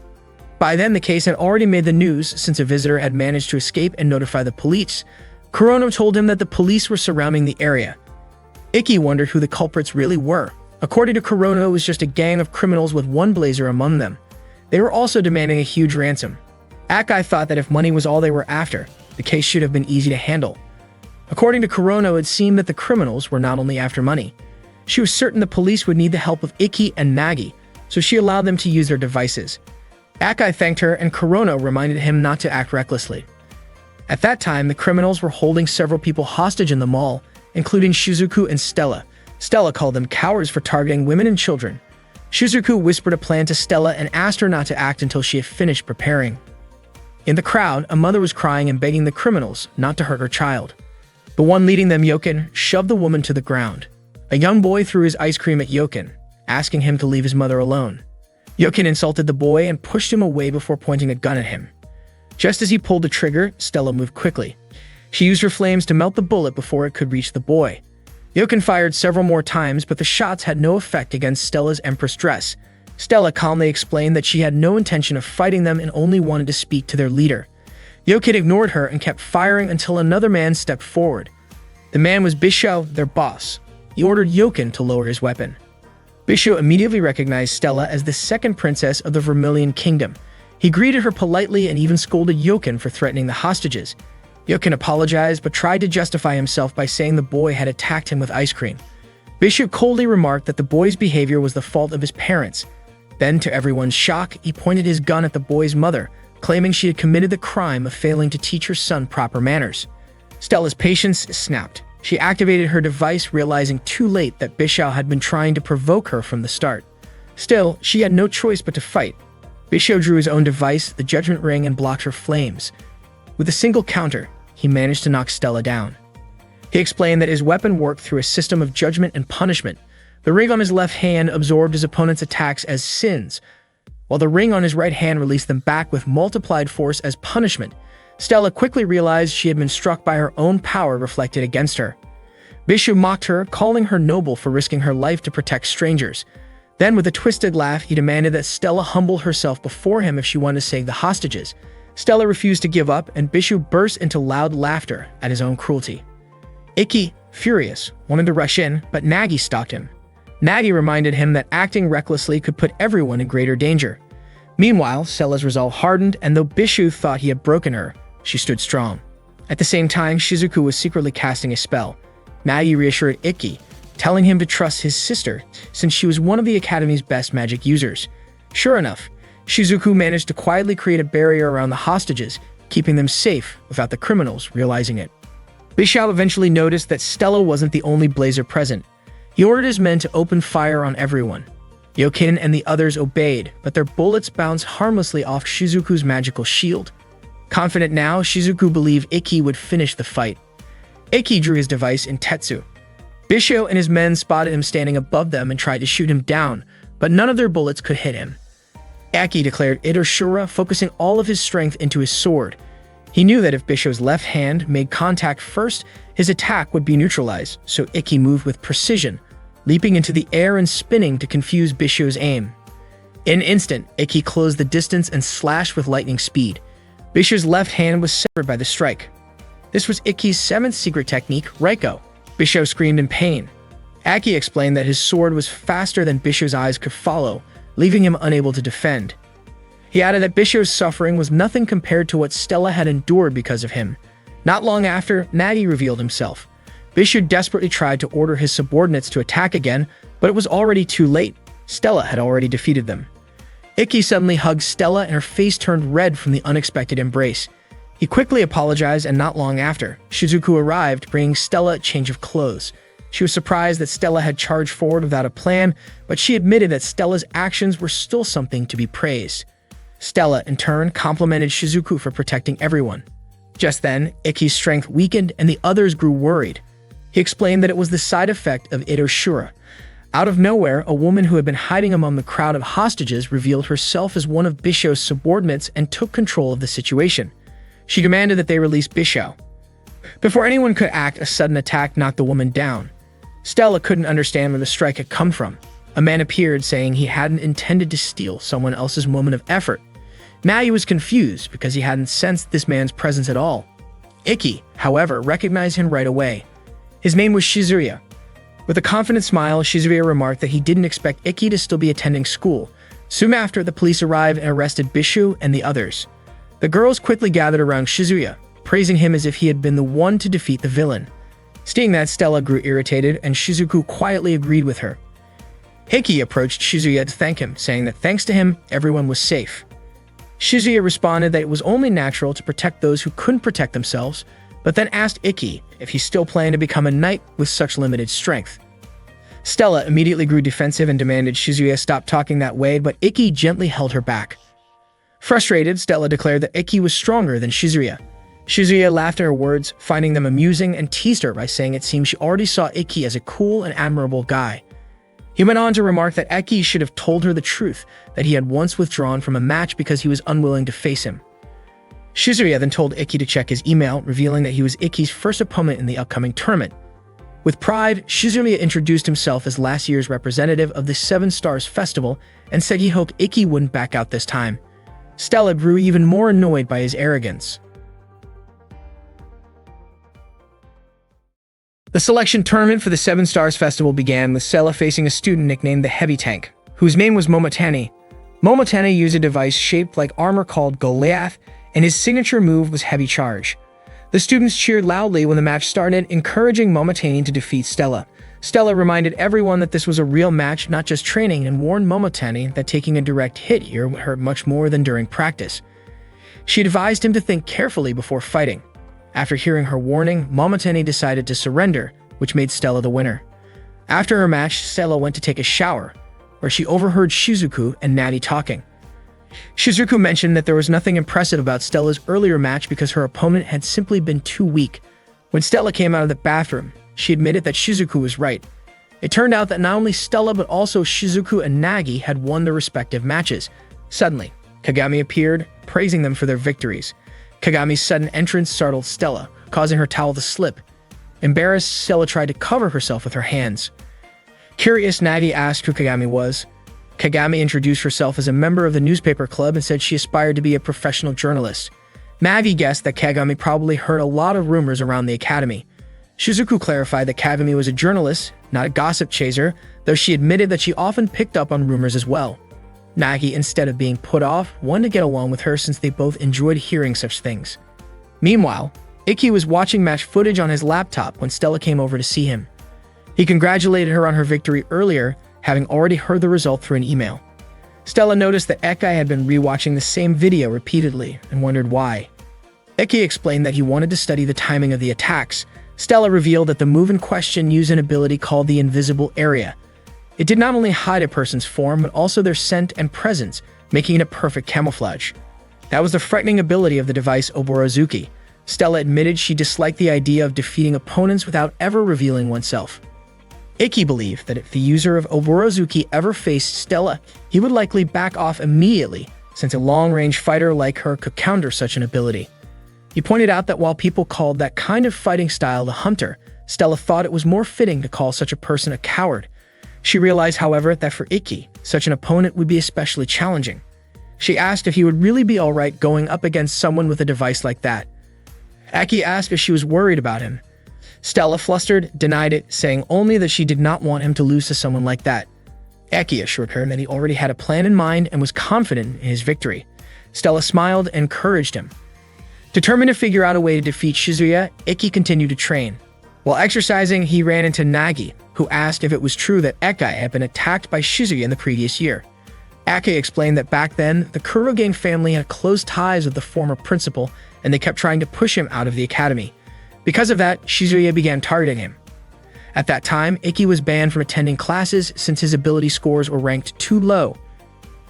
By then, the case had already made the news since a visitor had managed to escape and notify the police. Kurono told him that the police were surrounding the area. Iki wondered who the culprits really were. According to Kurono, it was just a gang of criminals with one blazer among them. They were also demanding a huge ransom. Akai thought that if money was all they were after, the case should have been easy to handle. According to Kurono, it seemed that the criminals were not only after money. She was certain the police would need the help of Iki and Nagi, so she allowed them to use their devices. Akai thanked her, and Kurono reminded him not to act recklessly. At that time, the criminals were holding several people hostage in the mall, including Shizuku and Stella. Stella called them cowards for targeting women and children. Shizuku whispered a plan to Stella and asked her not to act until she had finished preparing. In the crowd, a mother was crying and begging the criminals not to hurt her child. The one leading them, Yoken, shoved the woman to the ground. A young boy threw his ice cream at Yoken, asking him to leave his mother alone. Yoken insulted the boy and pushed him away before pointing a gun at him. Just as he pulled the trigger, Stella moved quickly. She used her flames to melt the bullet before it could reach the boy. Yoken fired several more times, but the shots had no effect against Stella's Empress dress. Stella calmly explained that she had no intention of fighting them and only wanted to speak to their leader. Yoken ignored her and kept firing until another man stepped forward. The man was Bisho, their boss. He ordered Yoken to lower his weapon. Bisho immediately recognized Stella as the second princess of the Vermilion Kingdom. He greeted her politely and even scolded Yoken for threatening the hostages. Yoken apologized but tried to justify himself by saying the boy had attacked him with ice cream. Bisho coldly remarked that the boy's behavior was the fault of his parents. Then, to everyone's shock, he pointed his gun at the boy's mother, claiming she had committed the crime of failing to teach her son proper manners. Stella's patience snapped. She activated her device, realizing too late that Bisho had been trying to provoke her from the start. Still, she had no choice but to fight. Bisho drew his own device, the Judgment Ring, and blocked her flames. With a single counter, he managed to knock Stella down. He explained that his weapon worked through a system of judgment and punishment. The ring on his left hand absorbed his opponent's attacks as sins, while the ring on his right hand released them back with multiplied force as punishment. Stella quickly realized she had been struck by her own power reflected against her. Bishu mocked her, calling her noble for risking her life to protect strangers. Then, with a twisted laugh, he demanded that Stella humble herself before him if she wanted to save the hostages. Stella refused to give up, and Bishu burst into loud laughter at his own cruelty. Ikki, furious, wanted to rush in, but Nagi stopped him. Nagi reminded him that acting recklessly could put everyone in greater danger. Meanwhile, Stella's resolve hardened, and though Bishu thought he had broken her, she stood strong. At the same time, Shizuku was secretly casting a spell. Nagi reassured Ikki, telling him to trust his sister, since she was one of the Academy's best magic users. Sure enough, Shizuku managed to quietly create a barrier around the hostages, keeping them safe without the criminals realizing it. Bishu eventually noticed that Stella wasn't the only blazer present. He ordered his men to open fire on everyone. Yokin and the others obeyed, but their bullets bounced harmlessly off Shizuku's magical shield. Confident now, Shizuku believed Ikki would finish the fight. Ikki drew his device in Tetsu. Bishu and his men spotted him standing above them and tried to shoot him down, but none of their bullets could hit him. Ikki declared Itoshura, focusing all of his strength into his sword. He knew that if Bishu's left hand made contact first, his attack would be neutralized, so Ikki moved with precision, leaping into the air and spinning to confuse Bishu's aim. In an instant, Ikki closed the distance and slashed with lightning speed. Bishu's left hand was severed by the strike. This was Ikki's seventh secret technique, Reiko. Bishu screamed in pain. Ikki explained that his sword was faster than Bishu's eyes could follow, leaving him unable to defend. He added that Bishu's suffering was nothing compared to what Stella had endured because of him. Not long after, Nagi revealed himself. Bishu desperately tried to order his subordinates to attack again, but it was already too late. Stella had already defeated them. Ikki suddenly hugged Stella and her face turned red from the unexpected embrace. He quickly apologized, and not long after, Shizuku arrived, bringing Stella a change of clothes. She was surprised that Stella had charged forward without a plan, but she admitted that Stella's actions were still something to be praised. Stella, in turn, complimented Shizuku for protecting everyone. Just then, Ikki's strength weakened and the others grew worried. He explained that it was the side effect of Itoshura. Out of nowhere, a woman who had been hiding among the crowd of hostages revealed herself as one of Bishu's subordinates and took control of the situation. She demanded that they release Bishu. Before anyone could act, a sudden attack knocked the woman down. Stella couldn't understand where the strike had come from. A man appeared, saying he hadn't intended to steal someone else's moment of effort. Nagi was confused because he hadn't sensed this man's presence at all. Ikki, however, recognized him right away. His name was Shizuya. With a confident smile, Shizuya remarked that he didn't expect Ikki to still be attending school. Soon after, the police arrived and arrested Bishu and the others. The girls quickly gathered around Shizuya, praising him as if he had been the one to defeat the villain. Seeing that, Stella grew irritated, and Shizuku quietly agreed with her. Ikki approached Shizuya to thank him, saying that thanks to him, everyone was safe. Shizuya responded that it was only natural to protect those who couldn't protect themselves, but then asked Ikki if he still planned to become a knight with such limited strength. Stella immediately grew defensive and demanded Shizuya stop talking that way, but Ikki gently held her back. Frustrated, Stella declared that Ikki was stronger than Shizuya. Shizuya laughed at her words, finding them amusing, and teased her by saying it seemed she already saw Ikki as a cool and admirable guy. He went on to remark that Ikki should have told her the truth, that he had once withdrawn from a match because he was unwilling to face him. Shizuya then told Ikki to check his email, revealing that he was Ikki's first opponent in the upcoming tournament. With pride, Shizuya introduced himself as last year's representative of the Seven Stars Festival and said he hoped Ikki wouldn't back out this time. Stella grew even more annoyed by his arrogance. The selection tournament for the Seven Stars Festival began with Stella facing a student nicknamed the Heavy Tank, whose name was Momotani. Momotani used a device shaped like armor called Goliath, and his signature move was Heavy Charge. The students cheered loudly when the match started, encouraging Momotani to defeat Stella. Stella reminded everyone that this was a real match, not just training, and warned Momotani that taking a direct hit here would hurt much more than during practice. She advised him to think carefully before fighting. After hearing her warning, Momotani decided to surrender, which made Stella the winner. After her match, Stella went to take a shower, where she overheard Shizuku and Nagi talking. Shizuku mentioned that there was nothing impressive about Stella's earlier match because her opponent had simply been too weak. When Stella came out of the bathroom, she admitted that Shizuku was right. It turned out that not only Stella but also Shizuku and Nagi had won their respective matches. Suddenly, Kagami appeared, praising them for their victories. Kagami's sudden entrance startled Stella, causing her towel to slip. Embarrassed, Stella tried to cover herself with her hands. Curious, Nagi asked who Kagami was. Kagami introduced herself as a member of the newspaper club and said she aspired to be a professional journalist. Nagi guessed that Kagami probably heard a lot of rumors around the academy. Shizuku clarified that Kagami was a journalist, not a gossip chaser, though she admitted that she often picked up on rumors as well. Nagi, instead of being put off, wanted to get along with her since they both enjoyed hearing such things. Meanwhile, Ikki was watching match footage on his laptop when Stella came over to see him. He congratulated her on her victory earlier, having already heard the result through an email. Stella noticed that Ikki had been rewatching the same video repeatedly and wondered why. Ikki explained that he wanted to study the timing of the attacks. Stella revealed that the move in question used an ability called the Invisible Area. It did not only hide a person's form, but also their scent and presence, making it a perfect camouflage. That was the frightening ability of the device Oborozuki. Stella admitted she disliked the idea of defeating opponents without ever revealing oneself. Ikki believed that if the user of Oborozuki ever faced Stella, he would likely back off immediately, since a long-range fighter like her could counter such an ability. He pointed out that while people called that kind of fighting style the hunter, Stella thought it was more fitting to call such a person a coward. She realized, however, that for Ikki, such an opponent would be especially challenging. She asked if he would really be alright going up against someone with a device like that. Ikki asked if she was worried about him. Stella, flustered, denied it, saying only that she did not want him to lose to someone like that. Ikki assured her that he already had a plan in mind and was confident in his victory. Stella smiled and encouraged him. Determined to figure out a way to defeat Shizuya, Ikki continued to train. While exercising, he ran into Nagi, who asked if it was true that Ikki had been attacked by Shizuya in the previous year. Ikki explained that back then, the Kurogang family had close ties with the former principal, and they kept trying to push him out of the academy. Because of that, Shizuya began targeting him. At that time, Ikki was banned from attending classes since his ability scores were ranked too low.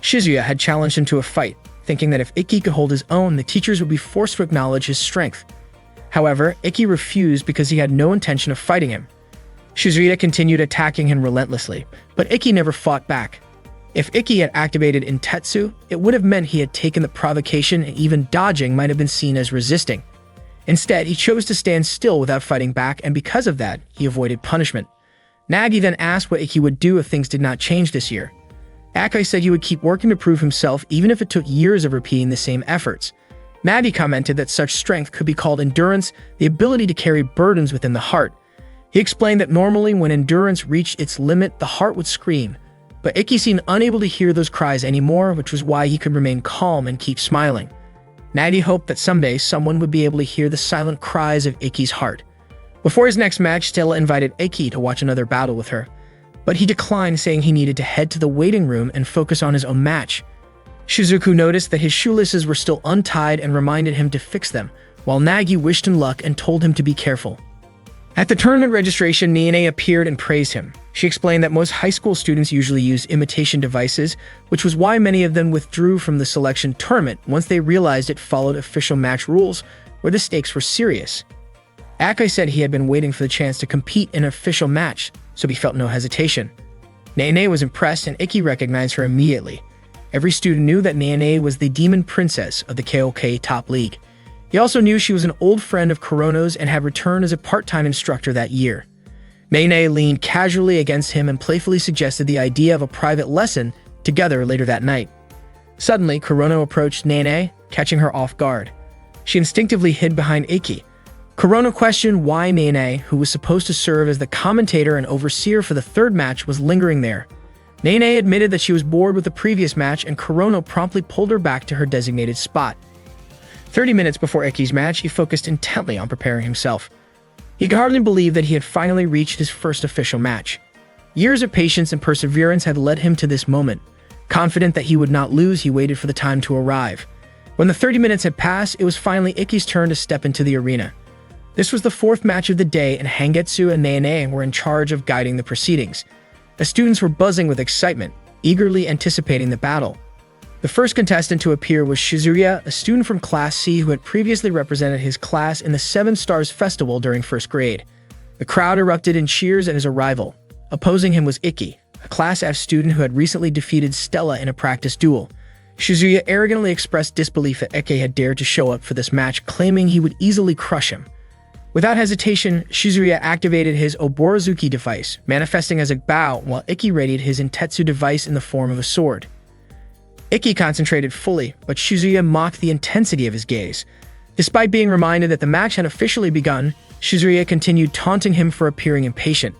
Shizuya had challenged him to a fight, thinking that if Ikki could hold his own, the teachers would be forced to acknowledge his strength. However, Ikki refused because he had no intention of fighting him. Shizuya continued attacking him relentlessly, but Ikki never fought back. If Ikki had activated Intetsu, it would have meant he had taken the provocation, and even dodging might have been seen as resisting. Instead, he chose to stand still without fighting back, and because of that, he avoided punishment. Nagi then asked what Ikki would do if things did not change this year. Ikki said he would keep working to prove himself even if it took years of repeating the same efforts. Nagi commented that such strength could be called endurance, the ability to carry burdens within the heart. He explained that normally when endurance reached its limit, the heart would scream. But Ikki seemed unable to hear those cries anymore, which was why he could remain calm and keep smiling. Nagi hoped that someday someone would be able to hear the silent cries of Ikki's heart. Before his next match, Stella invited Ikki to watch another battle with her, but he declined, saying he needed to head to the waiting room and focus on his own match. Shizuku noticed that his shoelaces were still untied and reminded him to fix them, while Nagi wished him luck and told him to be careful. At the tournament registration, Nene appeared and praised him. She explained that most high school students usually use imitation devices, which was why many of them withdrew from the selection tournament once they realized it followed official match rules, where the stakes were serious. Ikki said he had been waiting for the chance to compete in an official match, so he felt no hesitation. Nene was impressed, and Ikki recognized her immediately. Every student knew that Nene was the demon princess of the KOK Top League. He also knew she was an old friend of Kurono's and had returned as a part-time instructor that year. Nene leaned casually against him and playfully suggested the idea of a private lesson together later that night. Suddenly, Kurono approached Nene, catching her off guard. She instinctively hid behind Ikki. Kurono questioned why Nene, who was supposed to serve as the commentator and overseer for the third match, was lingering there. Nene admitted that she was bored with the previous match, and Kurono promptly pulled her back to her designated spot. 30 minutes before Ikki's match, he focused intently on preparing himself. He could hardly believe that he had finally reached his first official match. Years of patience and perseverance had led him to this moment. Confident that he would not lose, he waited for the time to arrive. When the 30 minutes had passed, it was finally Ikki's turn to step into the arena. This was the fourth match of the day, and Hangetsu and Nene were in charge of guiding the proceedings. The students were buzzing with excitement, eagerly anticipating the battle. The first contestant to appear was Shizuya, a student from Class C who had previously represented his class in the Seven Stars Festival during first grade. The crowd erupted in cheers at his arrival. Opposing him was Ikki, a Class F student who had recently defeated Stella in a practice duel. Shizuya arrogantly expressed disbelief that Eke had dared to show up for this match, claiming he would easily crush him. Without hesitation, Shizuya activated his Oborozuki device, manifesting as a bow, while Ikki readied his Intetsu device in the form of a sword. Ikki concentrated fully, but Shizuya mocked the intensity of his gaze. Despite being reminded that the match had officially begun, Shizuya continued taunting him for appearing impatient.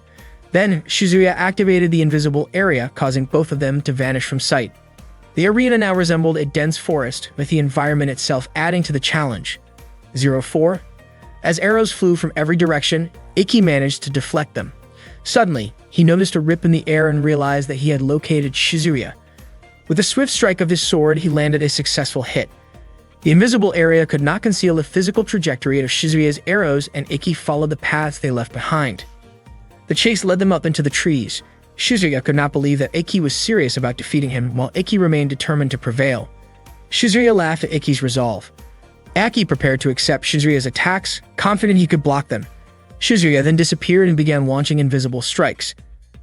Then, Shizuya activated the invisible area, causing both of them to vanish from sight. The arena now resembled a dense forest, with the environment itself adding to the challenge. 04. As arrows flew from every direction, Ikki managed to deflect them. Suddenly, he noticed a rip in the air and realized that he had located Shizuya. With a swift strike of his sword, he landed a successful hit. The invisible area could not conceal the physical trajectory of Shizuya's arrows, and Ikki followed the paths they left behind. The chase led them up into the trees. Shizuya could not believe that Ikki was serious about defeating him, while Ikki remained determined to prevail. Shizuya laughed at Ikki's resolve. Ikki prepared to accept Shizuya's attacks, confident he could block them. Shizuya then disappeared and began launching invisible strikes.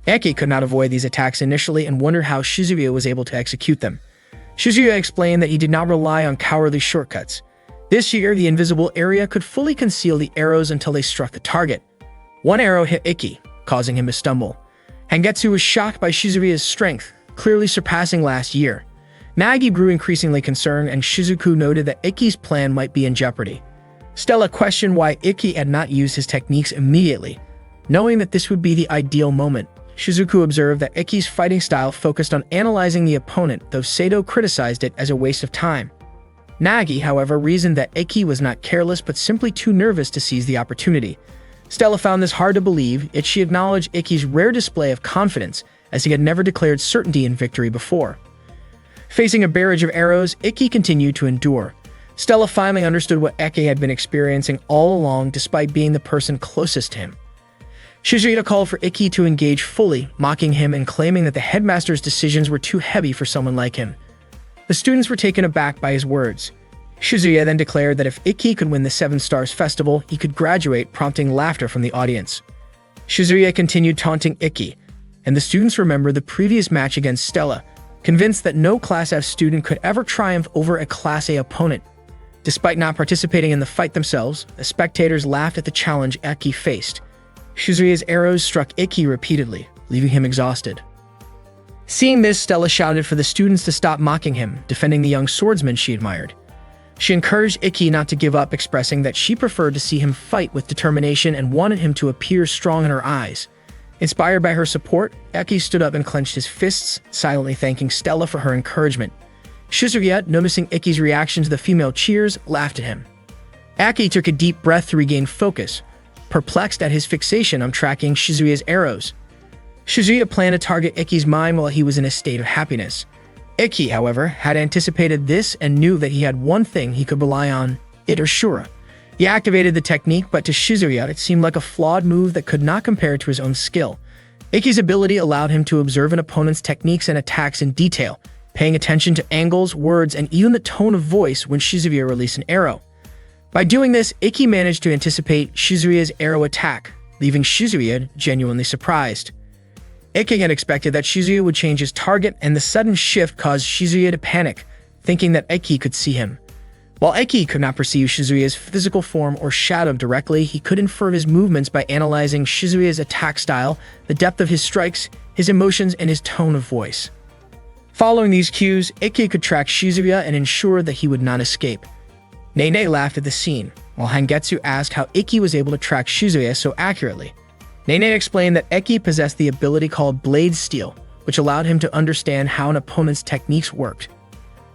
Ikki could not avoid these attacks initially and wondered how Shizuya was able to execute them. Shizuya explained that he did not rely on cowardly shortcuts. This year, the invisible area could fully conceal the arrows until they struck the target. One arrow hit Ikki, causing him to stumble. Hangetsu was shocked by Shizuya's strength, clearly surpassing last year. Nagi grew increasingly concerned, and Shizuku noted that Ikki's plan might be in jeopardy. Stella questioned why Ikki had not used his techniques immediately. Knowing that this would be the ideal moment, Shizuku observed that Ikki's fighting style focused on analyzing the opponent, though Sato criticized it as a waste of time. Nagi, however, reasoned that Ikki was not careless but simply too nervous to seize the opportunity. Stella found this hard to believe, yet she acknowledged Ikki's rare display of confidence, as he had never declared certainty in victory before. Facing a barrage of arrows, Ikki continued to endure. Stella finally understood what Eke had been experiencing all along, despite being the person closest to him. Shizuya called for Ikki to engage fully, mocking him and claiming that the headmaster's decisions were too heavy for someone like him. The students were taken aback by his words. Shizuya then declared that if Ikki could win the Seven Stars Festival, he could graduate, prompting laughter from the audience. Shizuya continued taunting Ikki, and the students remembered the previous match against Stella, convinced that no Class F student could ever triumph over a Class A opponent. Despite not participating in the fight themselves, the spectators laughed at the challenge Ikki faced. Shizuya's arrows struck Ikki repeatedly, leaving him exhausted. Seeing this, Stella shouted for the students to stop mocking him, defending the young swordsman she admired. She encouraged Ikki not to give up, expressing that she preferred to see him fight with determination and wanted him to appear strong in her eyes. Inspired by her support, Ikki stood up and clenched his fists, silently thanking Stella for her encouragement. Shizuya, noticing Ikki's reaction to the female cheers, laughed at him. Ikki took a deep breath to regain focus, perplexed at his fixation on tracking Shizuya's arrows. Shizuya planned to target Ikki's mind while he was in a state of happiness. Ikki, however, had anticipated this and knew that he had one thing he could rely on, Itoshura. He activated the technique, but to Shizuya it seemed like a flawed move that could not compare to his own skill. Ikki's ability allowed him to observe an opponent's techniques and attacks in detail, paying attention to angles, words, and even the tone of voice when Shizuya released an arrow. By doing this, Ikki managed to anticipate Shizuya's arrow attack, leaving Shizuya genuinely surprised. Ikki had expected that Shizuya would change his target, and the sudden shift caused Shizuya to panic, thinking that Ikki could see him. While Ikki could not perceive Shizuya's physical form or shadow directly, he could infer his movements by analyzing Shizuya's attack style, the depth of his strikes, his emotions, and his tone of voice. Following these cues, Ikki could track Shizuya and ensure that he would not escape. Nene laughed at the scene, while Hangetsu asked how Ikki was able to track Shizuya so accurately. Nene explained that Ikki possessed the ability called Blade Steel, which allowed him to understand how an opponent's techniques worked.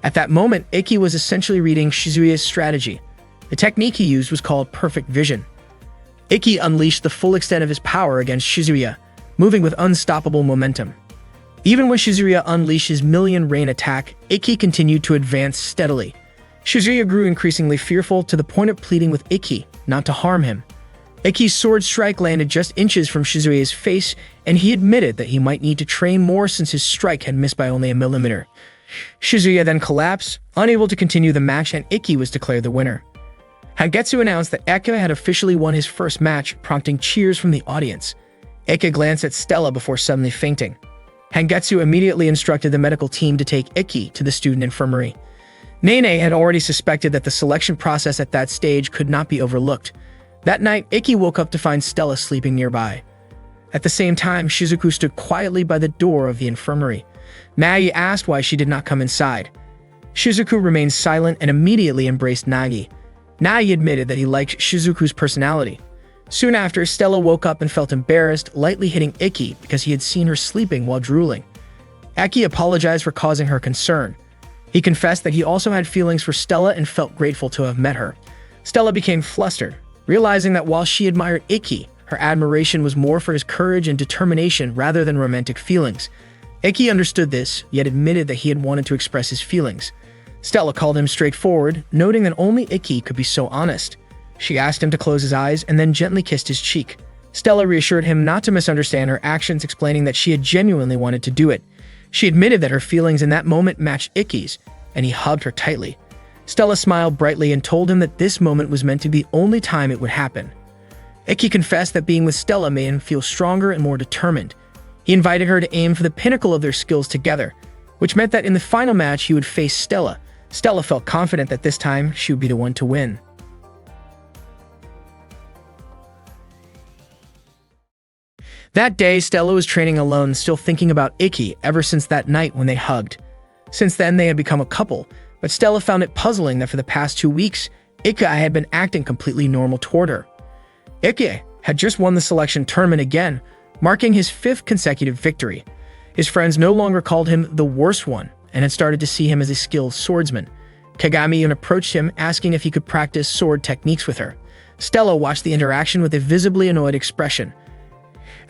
At that moment, Ikki was essentially reading Shizuya's strategy. The technique he used was called Perfect Vision. Ikki unleashed the full extent of his power against Shizuya, moving with unstoppable momentum. Even when Shizuya unleashed his Million Rain attack, Ikki continued to advance steadily. Shizuya grew increasingly fearful, to the point of pleading with Ikki not to harm him. Ikki's sword strike landed just inches from Shizuya's face, and he admitted that he might need to train more since his strike had missed by only a millimeter. Shizuya then collapsed, unable to continue the match, and Ikki was declared the winner. Hangetsu announced that Eke had officially won his first match, prompting cheers from the audience. Eke glanced at Stella before suddenly fainting. Hangetsu immediately instructed the medical team to take Ikki to the student infirmary. Nene had already suspected that the selection process at that stage could not be overlooked. That night, Ikki woke up to find Stella sleeping nearby. At the same time, Shizuku stood quietly by the door of the infirmary. Nagi asked why she did not come inside. Shizuku remained silent and immediately embraced Nagi. Nagi admitted that he liked Shizuku's personality. Soon after, Stella woke up and felt embarrassed, lightly hitting Ikki because he had seen her sleeping while drooling. Ikki apologized for causing her concern. He confessed that he also had feelings for Stella and felt grateful to have met her. Stella became flustered, realizing that while she admired Ikki, her admiration was more for his courage and determination rather than romantic feelings. Ikki understood this, yet admitted that he had wanted to express his feelings. Stella called him straightforward, noting that only Ikki could be so honest. She asked him to close his eyes and then gently kissed his cheek. Stella reassured him not to misunderstand her actions, explaining that she had genuinely wanted to do it. She admitted that her feelings in that moment matched Ikki's, and he hugged her tightly. Stella smiled brightly and told him that this moment was meant to be the only time it would happen. Ikki confessed that being with Stella made him feel stronger and more determined. He invited her to aim for the pinnacle of their skills together, which meant that in the final match he would face Stella. Stella felt confident that this time she would be the one to win. That day, Stella was training alone, still thinking about Ikki ever since that night when they hugged. Since then, they had become a couple, but Stella found it puzzling that for the past 2 weeks, Ikki had been acting completely normal toward her. Ikki had just won the selection tournament again, marking his 5th consecutive victory. His friends no longer called him the worst one and had started to see him as a skilled swordsman. Kagami even approached him, asking if he could practice sword techniques with her. Stella watched the interaction with a visibly annoyed expression.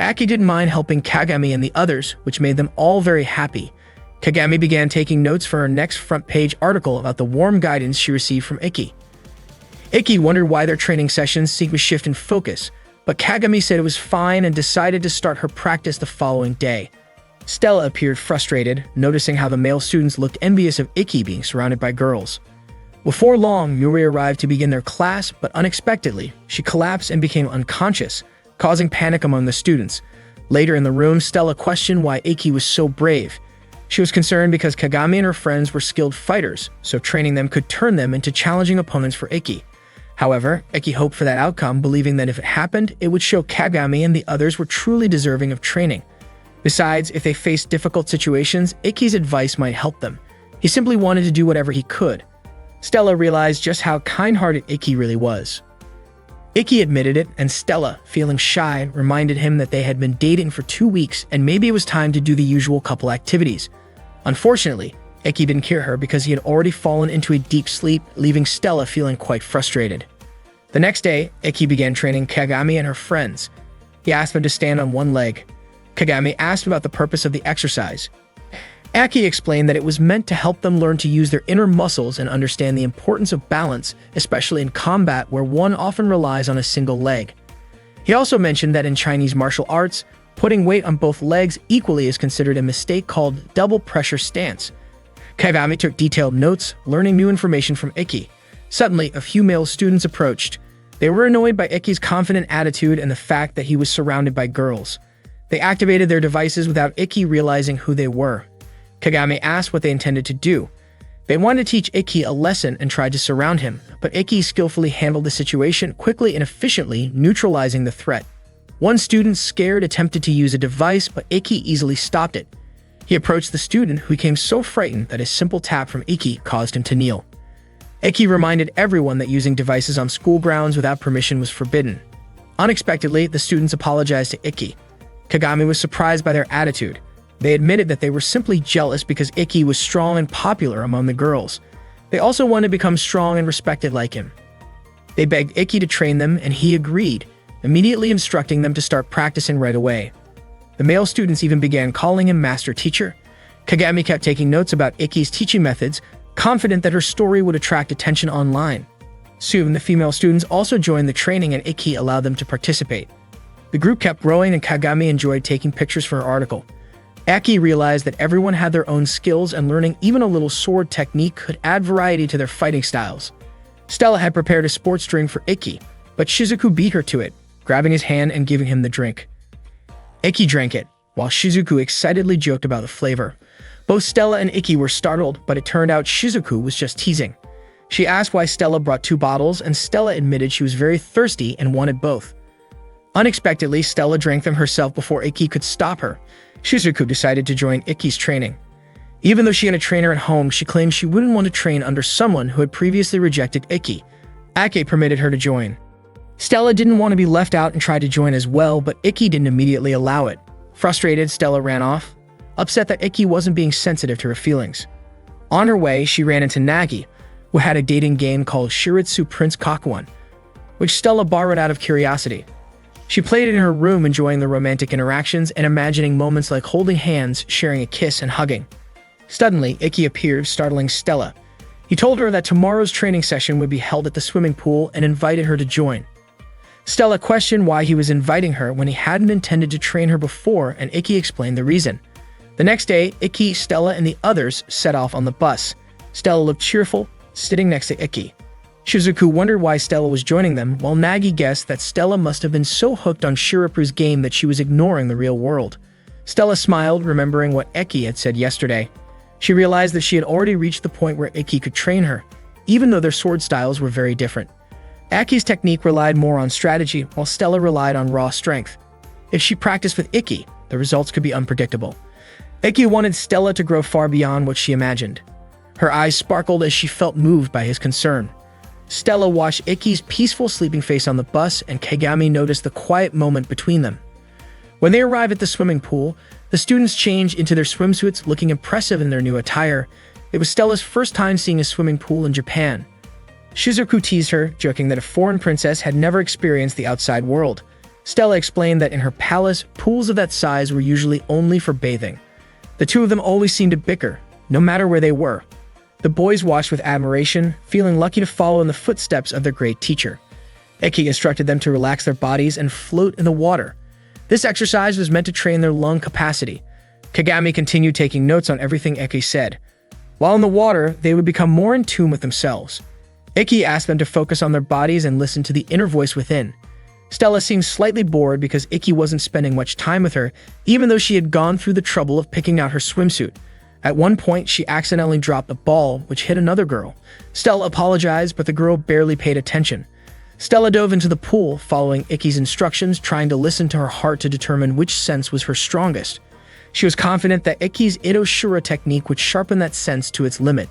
Ikki didn't mind helping Kagami and the others, which made them all very happy. Kagami began taking notes for her next front-page article about the warm guidance she received from Ikki. Ikki wondered why their training sessions seemed to shift in focus, but Kagami said it was fine and decided to start her practice the following day. Stella appeared frustrated, noticing how the male students looked envious of Ikki being surrounded by girls. Before long, Yuri arrived to begin their class, but unexpectedly, she collapsed and became unconscious, causing panic among the students. Later in the room, Stella questioned why Ikki was so brave. She was concerned because Kagami and her friends were skilled fighters, so training them could turn them into challenging opponents for Ikki. However, Ikki hoped for that outcome, believing that if it happened, it would show Kagami and the others were truly deserving of training. Besides, if they faced difficult situations, Ikki's advice might help them. He simply wanted to do whatever he could. Stella realized just how kind-hearted Ikki really was. Ikki admitted it, and Stella, feeling shy, reminded him that they had been dating for 2 weeks and maybe it was time to do the usual couple activities. Unfortunately, Ikki didn't hear her because he had already fallen into a deep sleep, leaving Stella feeling quite frustrated. The next day, Ikki began training Kagami and her friends. He asked them to stand on one leg. Kagami asked about the purpose of the exercise. Ikki explained that it was meant to help them learn to use their inner muscles and understand the importance of balance, especially in combat where one often relies on a single leg. He also mentioned that in Chinese martial arts, putting weight on both legs equally is considered a mistake called double pressure stance. Kagami took detailed notes, learning new information from Ikki. Suddenly, a few male students approached. They were annoyed by Ikki's confident attitude and the fact that he was surrounded by girls. They activated their devices without Ikki realizing who they were. Kagami asked what they intended to do. They wanted to teach Ikki a lesson and tried to surround him, but Ikki skillfully handled the situation quickly and efficiently, neutralizing the threat. One student, scared, attempted to use a device, but Ikki easily stopped it. He approached the student, who became so frightened that a simple tap from Ikki caused him to kneel. Ikki reminded everyone that using devices on school grounds without permission was forbidden. Unexpectedly, the students apologized to Ikki. Kagami was surprised by their attitude. They admitted that they were simply jealous because Ikki was strong and popular among the girls. They also wanted to become strong and respected like him. They begged Ikki to train them, and he agreed, immediately instructing them to start practicing right away. The male students even began calling him Master Teacher. Kagami kept taking notes about Ikki's teaching methods, confident that her story would attract attention online. Soon, the female students also joined the training and Ikki allowed them to participate. The group kept growing and Kagami enjoyed taking pictures for her article. Ikki realized that everyone had their own skills and learning even a little sword technique could add variety to their fighting styles. Stella had prepared a sports drink for Ikki, but Shizuku beat her to it, grabbing his hand and giving him the drink. Ikki drank it, while Shizuku excitedly joked about the flavor. Both Stella and Ikki were startled, but it turned out Shizuku was just teasing. She asked why Stella brought 2 bottles, and Stella admitted she was very thirsty and wanted both. Unexpectedly, Stella drank them herself before Ikki could stop her. Shizuku decided to join Ikki's training. Even though she had a trainer at home, she claimed she wouldn't want to train under someone who had previously rejected Ikki. Ake permitted her to join. Stella didn't want to be left out and tried to join as well, but Ikki didn't immediately allow it. Frustrated, Stella ran off, upset that Ikki wasn't being sensitive to her feelings. On her way, she ran into Nagi, who had a dating game called Shiritsu Prince Kakuan, which Stella borrowed out of curiosity. She played it in her room, enjoying the romantic interactions and imagining moments like holding hands, sharing a kiss, and hugging. Suddenly, Ikki appeared, startling Stella. He told her that tomorrow's training session would be held at the swimming pool and invited her to join. Stella questioned why he was inviting her when he hadn't intended to train her before, and Ikki explained the reason. The next day, Ikki, Stella, and the others set off on the bus. Stella looked cheerful, sitting next to Ikki. Shizuku wondered why Stella was joining them, while Nagi guessed that Stella must have been so hooked on Shirapu's game that she was ignoring the real world. Stella smiled, remembering what Ikki had said yesterday. She realized that she had already reached the point where Ikki could train her, even though their sword styles were very different. Aki's technique relied more on strategy, while Stella relied on raw strength. If she practiced with Ikki, the results could be unpredictable. Ikki wanted Stella to grow far beyond what she imagined. Her eyes sparkled as she felt moved by his concern. Stella watched Ikki's peaceful sleeping face on the bus, and Kagami noticed the quiet moment between them. When they arrived at the swimming pool, the students changed into their swimsuits, looking impressive in their new attire. It was Stella's first time seeing a swimming pool in Japan. Shizuku teased her, joking that a foreign princess had never experienced the outside world. Stella explained that in her palace, pools of that size were usually only for bathing. The two of them always seemed to bicker, no matter where they were. The boys watched with admiration, feeling lucky to follow in the footsteps of their great teacher. Ikki instructed them to relax their bodies and float in the water. This exercise was meant to train their lung capacity. Kagami continued taking notes on everything Ikki said. While in the water, they would become more in tune with themselves. Ikki asked them to focus on their bodies and listen to the inner voice within. Stella seemed slightly bored because Ikki wasn't spending much time with her, even though she had gone through the trouble of picking out her swimsuit. At one point, she accidentally dropped the ball, which hit another girl. Stella apologized, but the girl barely paid attention. Stella dove into the pool, following Ikki's instructions, trying to listen to her heart to determine which sense was her strongest. She was confident that Ikki's Ito Shura technique would sharpen that sense to its limit.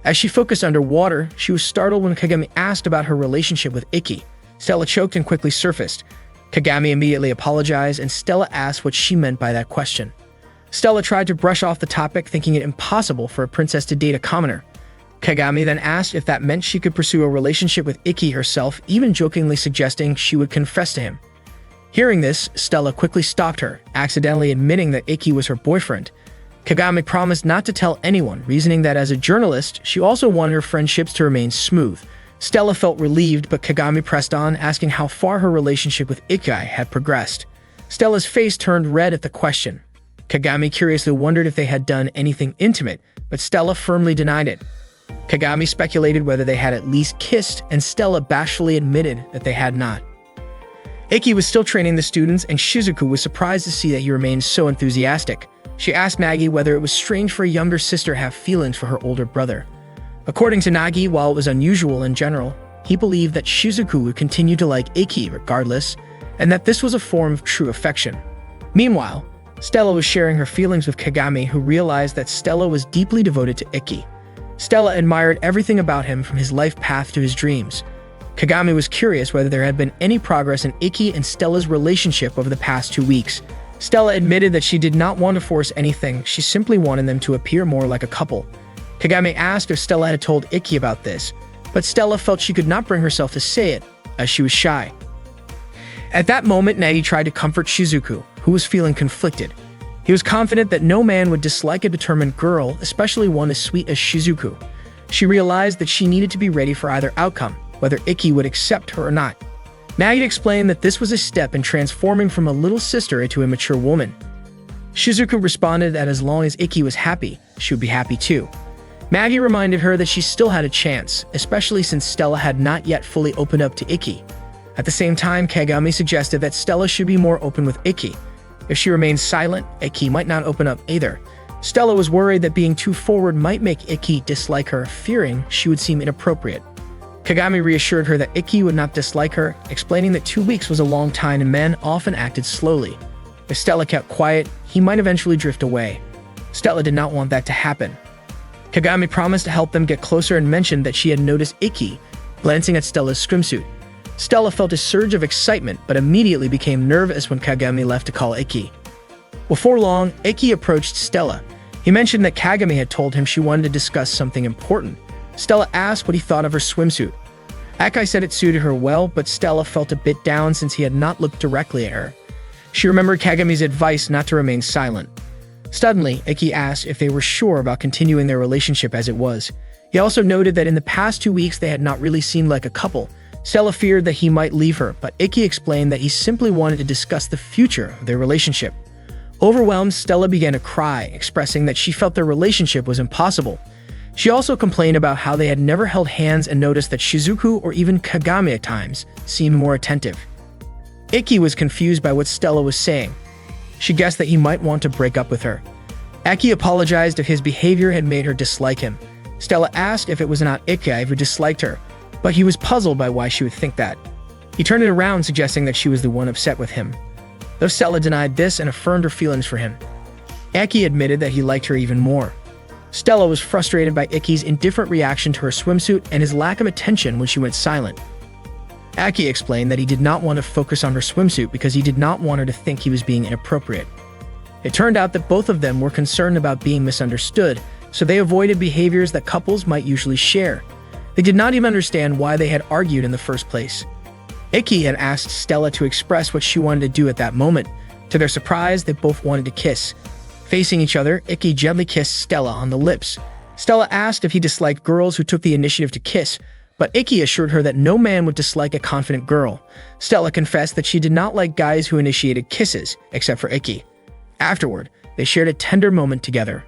As she focused underwater, she was startled when Kagami asked about her relationship with Ikki. Stella choked and quickly surfaced. Kagami immediately apologized, and Stella asked what she meant by that question. Stella tried to brush off the topic, thinking it impossible for a princess to date a commoner. Kagami then asked if that meant she could pursue a relationship with Ikki herself, even jokingly suggesting she would confess to him. Hearing this, Stella quickly stopped her, accidentally admitting that Ikki was her boyfriend. Kagami promised not to tell anyone, reasoning that as a journalist, she also wanted her friendships to remain smooth. Stella felt relieved, but Kagami pressed on, asking how far her relationship with Ikki had progressed. Stella's face turned red at the question. Kagami curiously wondered if they had done anything intimate, but Stella firmly denied it. Kagami speculated whether they had at least kissed, and Stella bashfully admitted that they had not. Ikki was still training the students, and Shizuku was surprised to see that he remained so enthusiastic. She asked Nagi whether it was strange for a younger sister to have feelings for her older brother. According to Nagi, while it was unusual in general, he believed that Shizuku would continue to like Ikki regardless, and that this was a form of true affection. Meanwhile, Stella was sharing her feelings with Kagami, who realized that Stella was deeply devoted to Ikki. Stella admired everything about him, from his life path to his dreams. Kagami was curious whether there had been any progress in Ikki and Stella's relationship over the past 2 weeks. Stella admitted that she did not want to force anything, she simply wanted them to appear more like a couple. Kagami asked if Stella had told Ikki about this, but Stella felt she could not bring herself to say it, as she was shy. At that moment, Nagi tried to comfort Shizuku, who was feeling conflicted. He was confident that no man would dislike a determined girl, especially one as sweet as Shizuku. She realized that she needed to be ready for either outcome, whether Ikki would accept her or not. Nagi explained that this was a step in transforming from a little sister into a mature woman. Shizuku responded that as long as Ikki was happy, she would be happy too. Nagi reminded her that she still had a chance, especially since Stella had not yet fully opened up to Ikki. At the same time, Kagami suggested that Stella should be more open with Ikki. If she remained silent, Iki might not open up either. Stella was worried that being too forward might make Iki dislike her, fearing she would seem inappropriate. Kagami reassured her that Iki would not dislike her, explaining that 2 weeks was a long time and men often acted slowly. If Stella kept quiet, he might eventually drift away. Stella did not want that to happen. Kagami promised to help them get closer and mentioned that she had noticed Iki glancing at Stella's swimsuit. Stella felt a surge of excitement, but immediately became nervous when Kagami left to call Iki. Before long, Iki approached Stella. He mentioned that Kagami had told him she wanted to discuss something important. Stella asked what he thought of her swimsuit. Akai said it suited her well, but Stella felt a bit down since he had not looked directly at her. She remembered Kagami's advice not to remain silent. Suddenly, Iki asked if they were sure about continuing their relationship as it was. He also noted that in the past 2 weeks they had not really seemed like a couple. Stella feared that he might leave her, but Iki explained that he simply wanted to discuss the future of their relationship. Overwhelmed, Stella began to cry, expressing that she felt their relationship was impossible. She also complained about how they had never held hands and noticed that Shizuku or even Kagami at times seemed more attentive. Iki was confused by what Stella was saying. She guessed that he might want to break up with her. Aki apologized if his behavior had made her dislike him. Stella asked if it was not Iki who disliked her, but he was puzzled by why she would think that. He turned it around, suggesting that she was the one upset with him. Though Stella denied this and affirmed her feelings for him, Aki admitted that he liked her even more. Stella was frustrated by Iki's indifferent reaction to her swimsuit and his lack of attention when she went silent. Aki explained that he did not want to focus on her swimsuit because he did not want her to think he was being inappropriate. It turned out that both of them were concerned about being misunderstood, so they avoided behaviors that couples might usually share. They did not even understand why they had argued in the first place. Iki had asked Stella to express what she wanted to do at that moment. To their surprise, they both wanted to kiss. Facing each other, Iki gently kissed Stella on the lips. Stella asked if he disliked girls who took the initiative to kiss, but Iki assured her that no man would dislike a confident girl. Stella confessed that she did not like guys who initiated kisses, except for Iki. Afterward, they shared a tender moment together.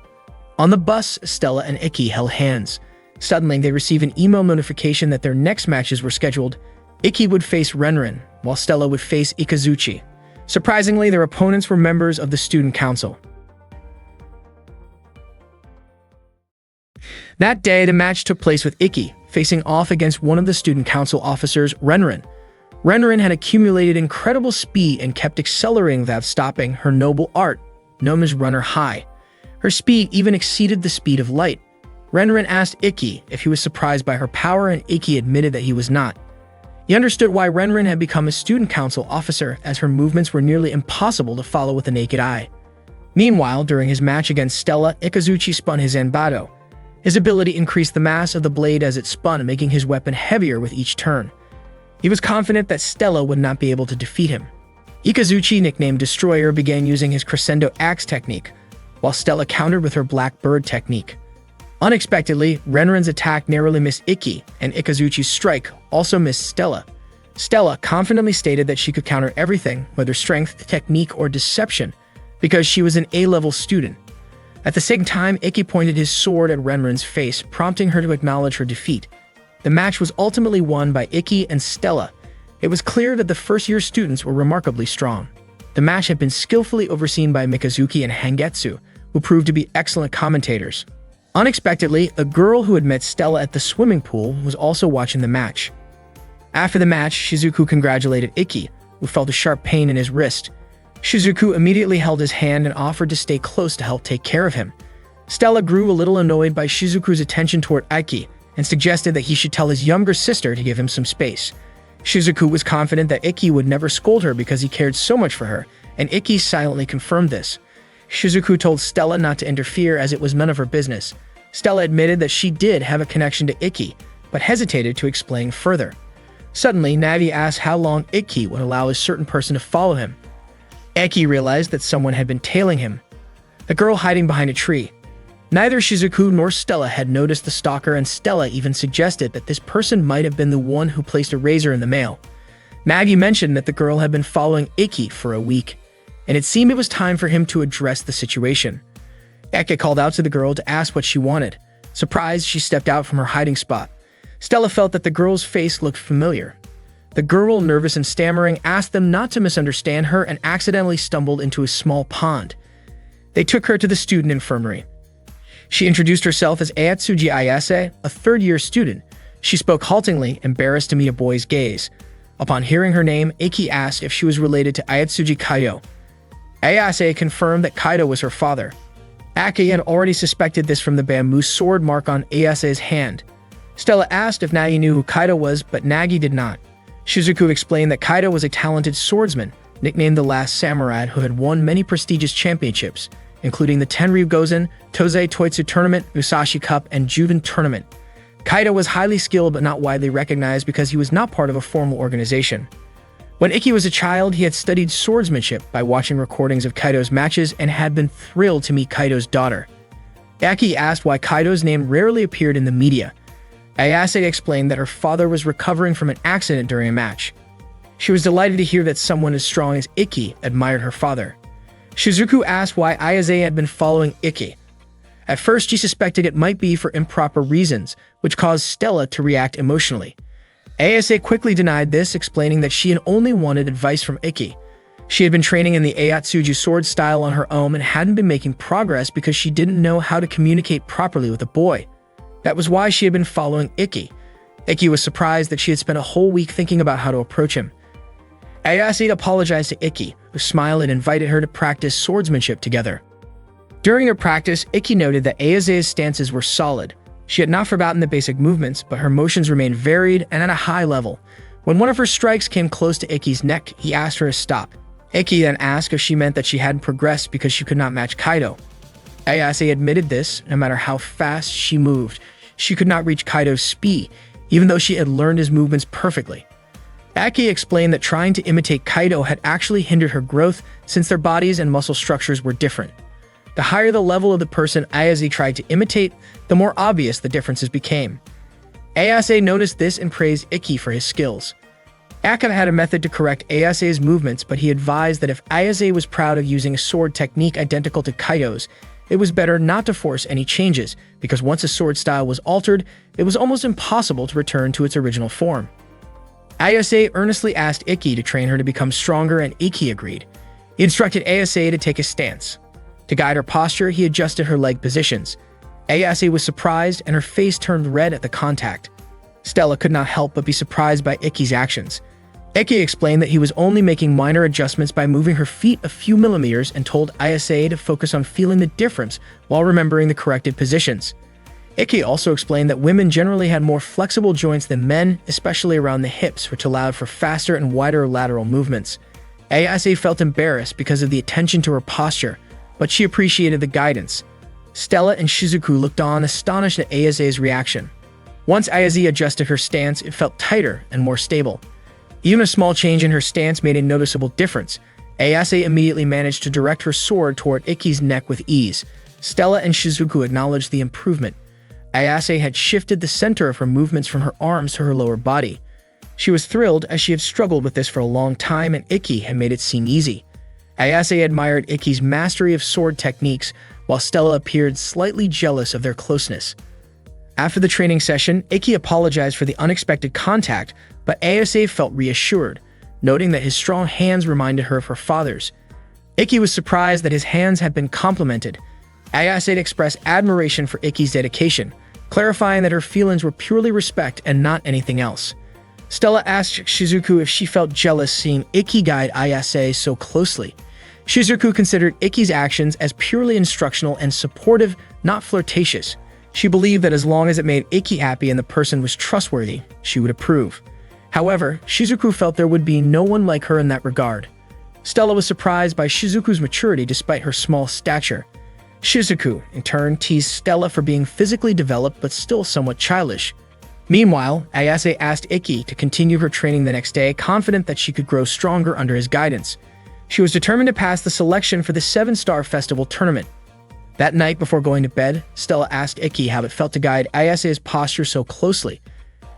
On the bus, Stella and Iki held hands. Suddenly, they received an email notification that their next matches were scheduled. Iki would face Renren, while Stella would face Ikazuchi. Surprisingly, their opponents were members of the student council. That day, the match took place with Iki facing off against one of the student council officers, Renren. Renren had accumulated incredible speed and kept accelerating without stopping, her noble art, known as Runner High. Her speed even exceeded the speed of light. Renren asked Iki if he was surprised by her power, and Iki admitted that he was not. He understood why Renren had become a student council officer, as her movements were nearly impossible to follow with the naked eye. Meanwhile, during his match against Stella, Ikazuchi spun his Zanbato. His ability increased the mass of the blade as it spun, making his weapon heavier with each turn. He was confident that Stella would not be able to defeat him. Ikazuchi, nicknamed Destroyer, began using his Crescendo Axe technique, while Stella countered with her Black Bird technique. Unexpectedly, Renren's attack narrowly missed Iki, and Ikazuchi's strike also missed Stella. Stella confidently stated that she could counter everything, whether strength, technique, or deception, because she was an A-level student. At the same time, Iki pointed his sword at Renren's face, prompting her to acknowledge her defeat. The match was ultimately won by Iki and Stella. It was clear that the first-year students were remarkably strong. The match had been skillfully overseen by Mikazuki and Hangetsu, who proved to be excellent commentators. Unexpectedly, a girl who had met Stella at the swimming pool was also watching the match. After the match, Shizuku congratulated Iki, who felt a sharp pain in his wrist. Shizuku immediately held his hand and offered to stay close to help take care of him. Stella grew a little annoyed by Shizuku's attention toward Iki and suggested that he should tell his younger sister to give him some space. Shizuku was confident that Iki would never scold her because he cared so much for her, and Iki silently confirmed this. Shizuku told Stella not to interfere as it was none of her business. Stella admitted that she did have a connection to Iki, but hesitated to explain further. Suddenly, Navi asked how long Iki would allow a certain person to follow him. Iki realized that someone had been tailing him, a girl hiding behind a tree. Neither Shizuku nor Stella had noticed the stalker, and Stella even suggested that this person might have been the one who placed a razor in the mail. Nagi mentioned that the girl had been following Iki for a week, and it seemed it was time for him to address the situation. Eke called out to the girl to ask what she wanted. Surprised, she stepped out from her hiding spot. Stella felt that the girl's face looked familiar. The girl, nervous and stammering, asked them not to misunderstand her and accidentally stumbled into a small pond. They took her to the student infirmary. She introduced herself as Ayatsuji Ayase, a third-year student. She spoke haltingly, embarrassed to meet a boy's gaze. Upon hearing her name, Iki asked if she was related to Ayatsuji Kaido. Ayase confirmed that Kaido was her father. Aki had already suspected this from the bamboo sword mark on Ayase's hand. Stella asked if Nagi knew who Kaido was, but Nagi did not. Shizuku explained that Kaido was a talented swordsman, nicknamed the Last Samurai, who had won many prestigious championships, including the Tenryu Gozen, Tozei Toitsu Tournament, Musashi Cup, and Juven Tournament. Kaido was highly skilled but not widely recognized because he was not part of a formal organization. When Iki was a child, he had studied swordsmanship by watching recordings of Kaido's matches and had been thrilled to meet Kaido's daughter. Aki asked why Kaido's name rarely appeared in the media. Ayase explained that her father was recovering from an accident during a match. She was delighted to hear that someone as strong as Iki admired her father. Shizuku asked why Ayase had been following Iki. At first, she suspected it might be for improper reasons, which caused Stella to react emotionally. Ayase quickly denied this, explaining that she had only wanted advice from Iki. She had been training in the Ayatsuji sword style on her own and hadn't been making progress because she didn't know how to communicate properly with a boy. That was why she had been following Iki. Iki was surprised that she had spent a whole week thinking about how to approach him. Ayase apologized to Iki, who smiled and invited her to practice swordsmanship together. During their practice, Iki noted that Ayase's stances were solid. She had not forgotten the basic movements, but her motions remained varied and at a high level. When one of her strikes came close to Iki's neck, he asked her to stop. Iki then asked if she meant that she hadn't progressed because she could not match Kaido. Ayase admitted this. No matter how fast she moved, she could not reach Kaido's speed, even though she had learned his movements perfectly. Aki explained that trying to imitate Kaido had actually hindered her growth since their bodies and muscle structures were different. The higher the level of the person Ayase tried to imitate, the more obvious the differences became. Ayase noticed this and praised Iki for his skills. Akira had a method to correct Ayase's movements, but he advised that if Ayase was proud of using a sword technique identical to Kaido's, it was better not to force any changes, because once a sword style was altered, it was almost impossible to return to its original form. Ayase earnestly asked Iki to train her to become stronger, and Iki agreed. He instructed Ayase to take a stance. To guide her posture, he adjusted her leg positions. Ayase was surprised, and her face turned red at the contact. Stella could not help but be surprised by Iki's actions. Iki explained that he was only making minor adjustments by moving her feet a few millimeters and told Ayase to focus on feeling the difference while remembering the corrected positions. Iki also explained that women generally had more flexible joints than men, especially around the hips, which allowed for faster and wider lateral movements. Ayase felt embarrassed because of the attention to her posture, but she appreciated the guidance. Stella and Shizuku looked on, astonished at Ayase's reaction. Once Ayase adjusted her stance, it felt tighter and more stable. Even a small change in her stance made a noticeable difference. Ayase immediately managed to direct her sword toward Iki's neck with ease. Stella and Shizuku acknowledged the improvement. Ayase had shifted the center of her movements from her arms to her lower body. She was thrilled as she had struggled with this for a long time and Iki had made it seem easy. Ayase admired Iki's mastery of sword techniques, while Stella appeared slightly jealous of their closeness. After the training session, Iki apologized for the unexpected contact, but Ayase felt reassured, noting that his strong hands reminded her of her father's. Iki was surprised that his hands had been complimented. Ayase expressed admiration for Iki's dedication, clarifying that her feelings were purely respect and not anything else. Stella asked Shizuku if she felt jealous seeing Iki guide Ayase so closely. Shizuku considered Iki's actions as purely instructional and supportive, not flirtatious. She believed that as long as it made Iki happy and the person was trustworthy, she would approve. However, Shizuku felt there would be no one like her in that regard. Stella was surprised by Shizuku's maturity despite her small stature. Shizuku, in turn, teased Stella for being physically developed but still somewhat childish. Meanwhile, Ayase asked Iki to continue her training the next day, confident that she could grow stronger under his guidance. She was determined to pass the selection for the 7-Star Festival tournament. That night, before going to bed, Stella asked Iki how it felt to guide Ayase's posture so closely.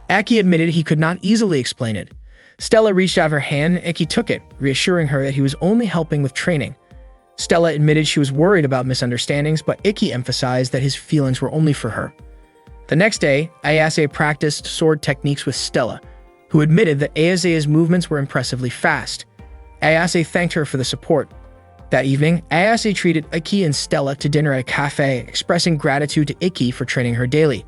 Aki admitted he could not easily explain it. Stella reached out her hand and Iki took it, reassuring her that he was only helping with training. Stella admitted she was worried about misunderstandings, but Iki emphasized that his feelings were only for her. The next day, Ayase practiced sword techniques with Stella. who admitted that Ayase's movements were impressively fast. Ayase thanked her for the support. That evening, Ayase treated Iki and Stella to dinner at a cafe, expressing gratitude to Iki for training her daily.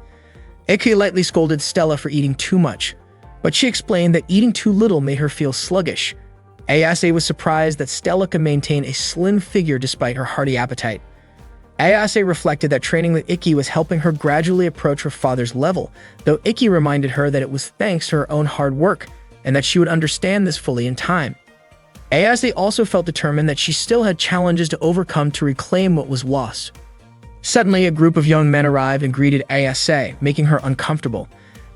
Iki lightly scolded Stella for eating too much, but she explained that eating too little made her feel sluggish. Ayase was surprised that Stella could maintain a slim figure despite her hearty appetite. Ayase reflected that training with Iki was helping her gradually approach her father's level, though Iki reminded her that it was thanks to her own hard work, and that she would understand this fully in time. Ayase also felt determined that she still had challenges to overcome to reclaim what was lost. Suddenly, a group of young men arrived and greeted Ayase, making her uncomfortable.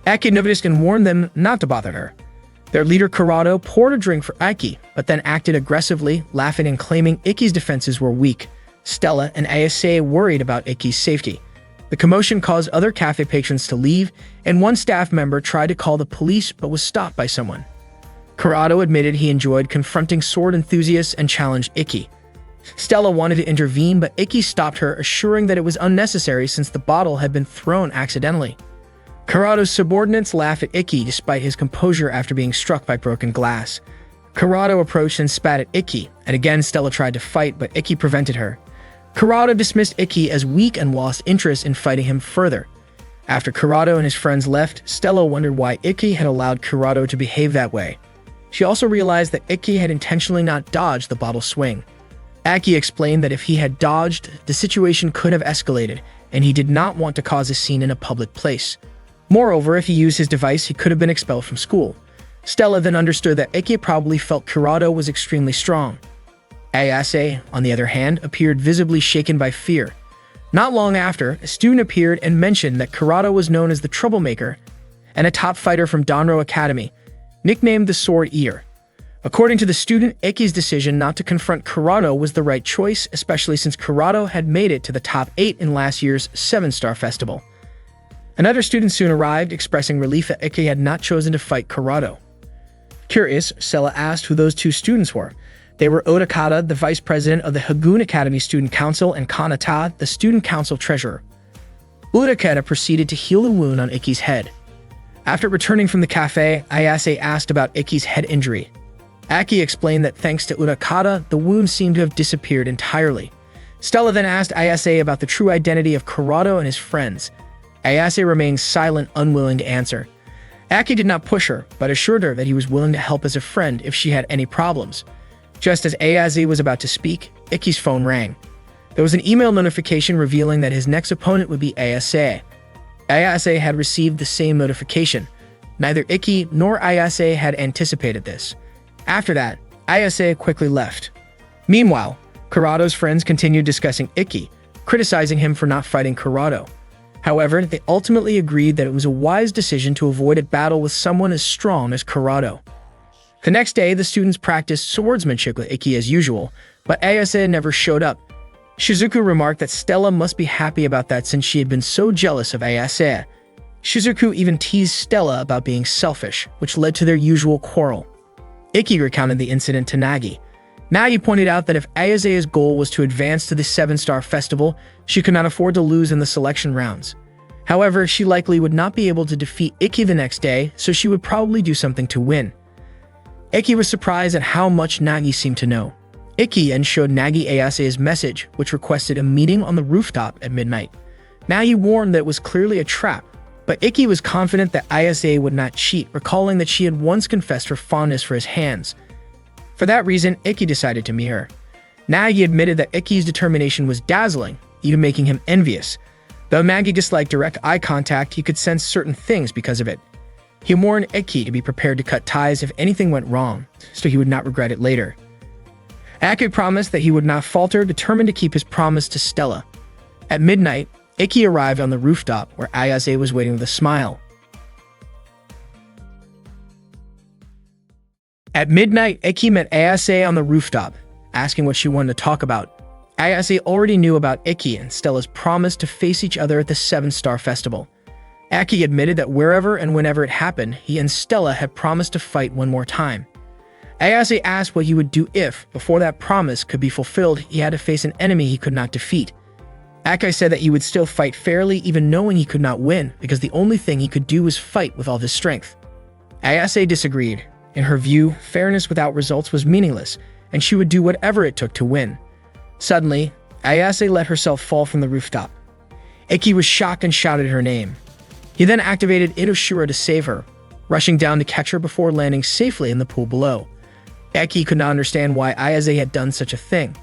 Aki noticed and warned them not to bother her. Their leader Kurado poured a drink for Iki, but then acted aggressively, laughing and claiming Iki's defenses were weak. Stella and Ayase worried about Iki's safety. The commotion caused other cafe patrons to leave, and one staff member tried to call the police but was stopped by someone. Kurado admitted he enjoyed confronting sword enthusiasts and challenged Iki. Stella wanted to intervene, but Iki stopped her, assuring that it was unnecessary since the bottle had been thrown accidentally. Kurado's subordinates laughed at Iki despite his composure after being struck by broken glass. Kurado approached and spat at Iki, and again Stella tried to fight, but Iki prevented her. Kurado dismissed Iki as weak and lost interest in fighting him further. After Kurado and his friends left, Stella wondered why Iki had allowed Kurado to behave that way. She also realized that Iki had intentionally not dodged the bottle swing. Aki explained that if he had dodged, the situation could have escalated, and he did not want to cause a scene in a public place. Moreover, if he used his device, he could have been expelled from school. Stella then understood that Iki probably felt Kurado was extremely strong. Ayase, on the other hand, appeared visibly shaken by fear. Not long after, a student appeared and mentioned that Kurado was known as the Troublemaker and a top fighter from Danro Academy, nicknamed the Sword Eater. According to the student, Iki's decision not to confront Kurado was the right choice, especially since Kurado had made it to the top 8 in last year's 7-star festival. Another student soon arrived, expressing relief that Iki had not chosen to fight Kurado. Curious, Stella asked who those two students were. They were Odakata, the vice president of the Hagun Academy Student Council, and Kanata, the student council treasurer. Odakata proceeded to heal the wound on Iki's head. After returning from the cafe, Ayase asked about Iki's head injury. Aki explained that thanks to Odakata, the wound seemed to have disappeared entirely. Stella then asked Ayase about the true identity of Kurado and his friends. Ayase remained silent, unwilling to answer. Aki did not push her, but assured her that he was willing to help as a friend if she had any problems. Just as Ayase was about to speak, Iki's phone rang. There was an email notification revealing that his next opponent would be Ayase. Ayase had received the same notification. Neither Iki nor Ayase had anticipated this. After that, Ayase quickly left. Meanwhile, Kurado's friends continued discussing Iki, criticizing him for not fighting Kurado. However, they ultimately agreed that it was a wise decision to avoid a battle with someone as strong as Kurado. The next day, the students practiced swordsmanship with Iki as usual, but Ayase never showed up. Shizuku remarked that Stella must be happy about that since she had been so jealous of Ayase. Shizuku even teased Stella about being selfish, which led to their usual quarrel. Iki recounted the incident to Nagi. Nagi pointed out that if Ayase's goal was to advance to the 7-star festival, she could not afford to lose in the selection rounds. However, she likely would not be able to defeat Iki the next day, so she would probably do something to win. Iki was surprised at how much Nagi seemed to know. Iki then showed Nagi Ayase's message, which requested a meeting on the rooftop at midnight. Nagi warned that it was clearly a trap, but Iki was confident that Ayase would not cheat, recalling that she had once confessed her fondness for his hands. For that reason, Iki decided to meet her. Nagi admitted that Iki's determination was dazzling, even making him envious. Though Nagi disliked direct eye contact, he could sense certain things because of it. He warned Iki to be prepared to cut ties if anything went wrong, so he would not regret it later. Aki promised that he would not falter, determined to keep his promise to Stella. At midnight, Iki arrived on the rooftop where Ayase was waiting with a smile. At midnight, Iki met Ayase on the rooftop, asking what she wanted to talk about. Ayase already knew about Iki and Stella's promise to face each other at the 7-star festival. Aki admitted that wherever and whenever it happened, he and Stella had promised to fight one more time. Ayase asked what he would do if, before that promise could be fulfilled, he had to face an enemy he could not defeat. Aki said that he would still fight fairly even knowing he could not win, because the only thing he could do was fight with all his strength. Ayase disagreed. In her view, fairness without results was meaningless, and she would do whatever it took to win. Suddenly, Ayase let herself fall from the rooftop. Iki was shocked and shouted her name. He then activated Itoshura to save her, rushing down to catch her before landing safely in the pool below. Iki could not understand why Ayase had done such a thing.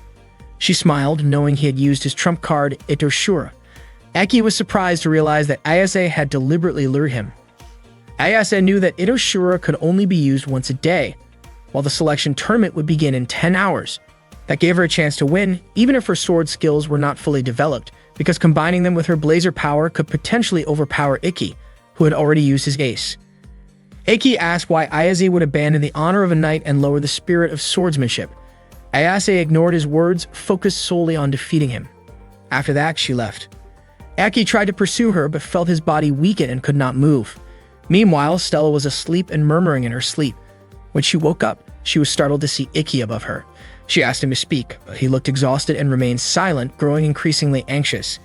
She smiled, knowing he had used his trump card, Itoshura. Iki was surprised to realize that Ayase had deliberately lured him. Ayase knew that Itoshura could only be used once a day, while the selection tournament would begin in 10 hours. That gave her a chance to win, even if her sword skills were not fully developed, because combining them with her blazer power could potentially overpower Iki, who had already used his ace. Iki asked why Ayase would abandon the honor of a knight and lower the spirit of swordsmanship. Ayase ignored his words, focused solely on defeating him. After that, she left. Iki tried to pursue her, but felt his body weaken and could not move. Meanwhile, Stella was asleep and murmuring in her sleep. When she woke up, she was startled to see Iki above her. She asked him to speak, but he looked exhausted and remained silent, growing increasingly anxious.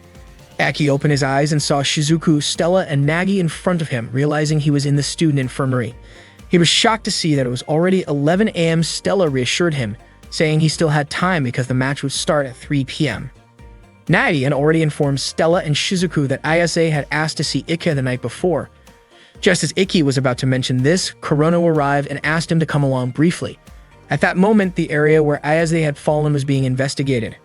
Iki opened his eyes and saw Shizuku, Stella, and Nagi in front of him, realizing he was in the student infirmary. He was shocked to see that it was already 11 a.m. Stella reassured him, saying he still had time because the match would start at 3 p.m. Nagi had already informed Stella and Shizuku that Ayase had asked to see Iki the night before. Just as Iki was about to mention this, Kurono arrived and asked him to come along briefly. At that moment, the area where Ayase had fallen was being investigated.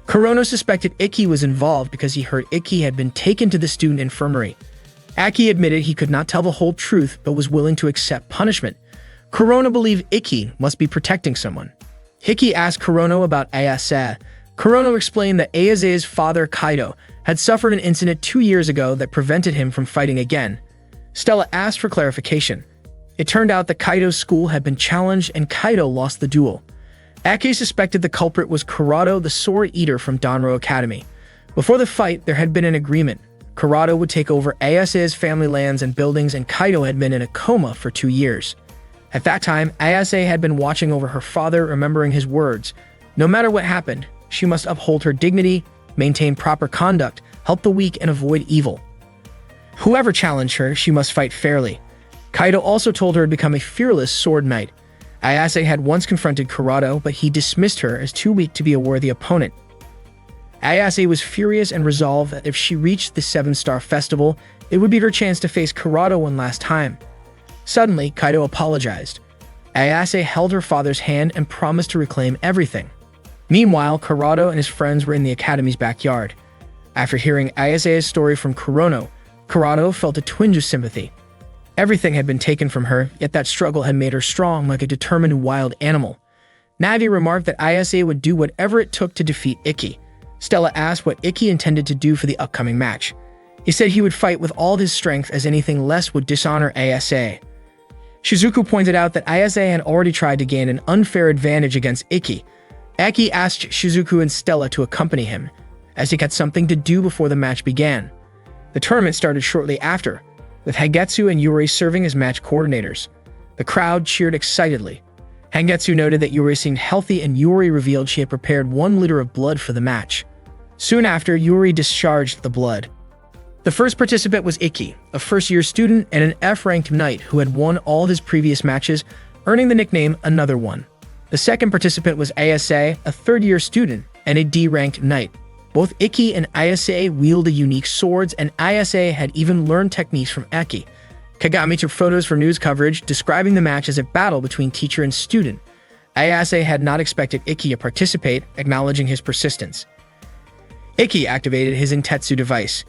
Kurono suspected Iki was involved because he heard Iki had been taken to the student infirmary. Aki admitted he could not tell the whole truth but was willing to accept punishment. Kurono believed Iki must be protecting someone. Hiki asked Kurono about Ayase. Kurono explained that Ayase's father, Kaido, had suffered an incident 2 years ago that prevented him from fighting again. Stella asked for clarification. It turned out that Kaido's school had been challenged and Kaido lost the duel. Ake suspected the culprit was Kurado, the Sword Eater from Danro Academy. Before the fight, there had been an agreement. Kurado would take over Ayase's family lands and buildings, and Kaido had been in a coma for 2 years. At that time, Ayase had been watching over her father, remembering his words. No matter what happened, she must uphold her dignity, maintain proper conduct, help the weak, and avoid evil. Whoever challenged her, she must fight fairly. Kaido also told her to become a fearless sword knight. Ayase had once confronted Kurado, but he dismissed her as too weak to be a worthy opponent. Ayase was furious and resolved that if she reached the 7-Star Festival, it would be her chance to face Kurado one last time. Suddenly, Kaido apologized. Ayase held her father's hand and promised to reclaim everything. Meanwhile, Kurado and his friends were in the academy's backyard. After hearing Ayase's story from Kurado felt a twinge of sympathy. Everything had been taken from her, yet that struggle had made her strong like a determined wild animal. Navi remarked that Ayase would do whatever it took to defeat Iki. Stella asked what Iki intended to do for the upcoming match. He said he would fight with all his strength, as anything less would dishonor Ayase. Shizuku pointed out that Ayase had already tried to gain an unfair advantage against Iki. Aki asked Shizuku and Stella to accompany him, as he had something to do before the match began. The tournament started shortly after, with Hagetsu and Yuri serving as match coordinators. The crowd cheered excitedly. Hagetsu noted that Yuri seemed healthy, and Yuri revealed she had prepared 1 liter of blood for the match. Soon after, Yuri discharged the blood. The first participant was Iki, a first-year student and an F-ranked knight who had won all of his previous matches, earning the nickname Another One. The second participant was Ayase, a third-year student and a D-ranked knight. Both Iki and Ayase wielded unique swords, and Ayase had even learned techniques from Iki. Kagami took photos for news coverage, describing the match as a battle between teacher and student. Ayase had not expected Iki to participate, acknowledging his persistence. Iki activated his Intetsu device.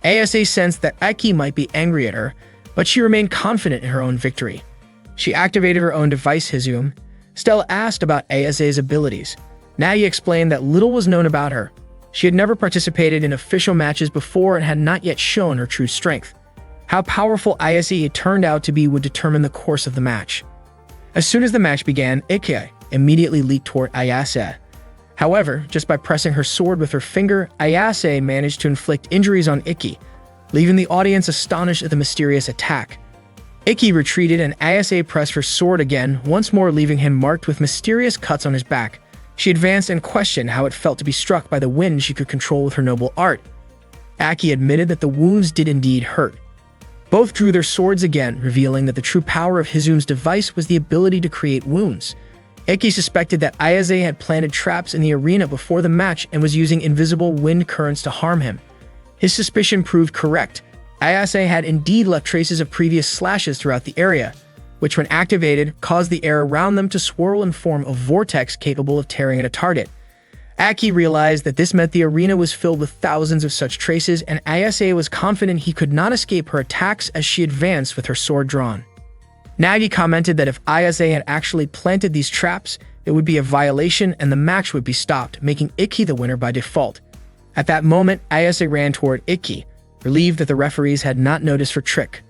Ayase sensed that Iki might be angry at her, but she remained confident in her own victory. She activated her own device, Hizum. Stella asked about Ayase's abilities. Nagi explained that little was known about her. She had never participated in official matches before and had not yet shown her true strength. How powerful Ayase turned out to be would determine the course of the match. As soon as the match began, Iki immediately leaped toward Ayase. However, just by pressing her sword with her finger, Ayase managed to inflict injuries on Iki, leaving the audience astonished at the mysterious attack. Iki retreated and Ayase pressed her sword again, once more leaving him marked with mysterious cuts on his back. She advanced and questioned how it felt to be struck by the wind she could control with her noble art. Aki admitted that the wounds did indeed hurt. Both drew their swords again, revealing that the true power of Hizume's device was the ability to create wounds. Ikki suspected that Ayase had planted traps in the arena before the match and was using invisible wind currents to harm him. His suspicion proved correct. Ayase had indeed left traces of previous slashes throughout the area, which when activated caused the air around them to swirl and form a vortex capable of tearing at a target. Aki realized that this meant the arena was filled with thousands of such traces, and Ayase was confident he could not escape her attacks as she advanced with her sword drawn. Nagi commented that if Ayase had actually planted these traps, it would be a violation and the match would be stopped, making Ikki the winner by default. At that moment, Ayase ran toward Ikki, relieved that the referees had not noticed her trick.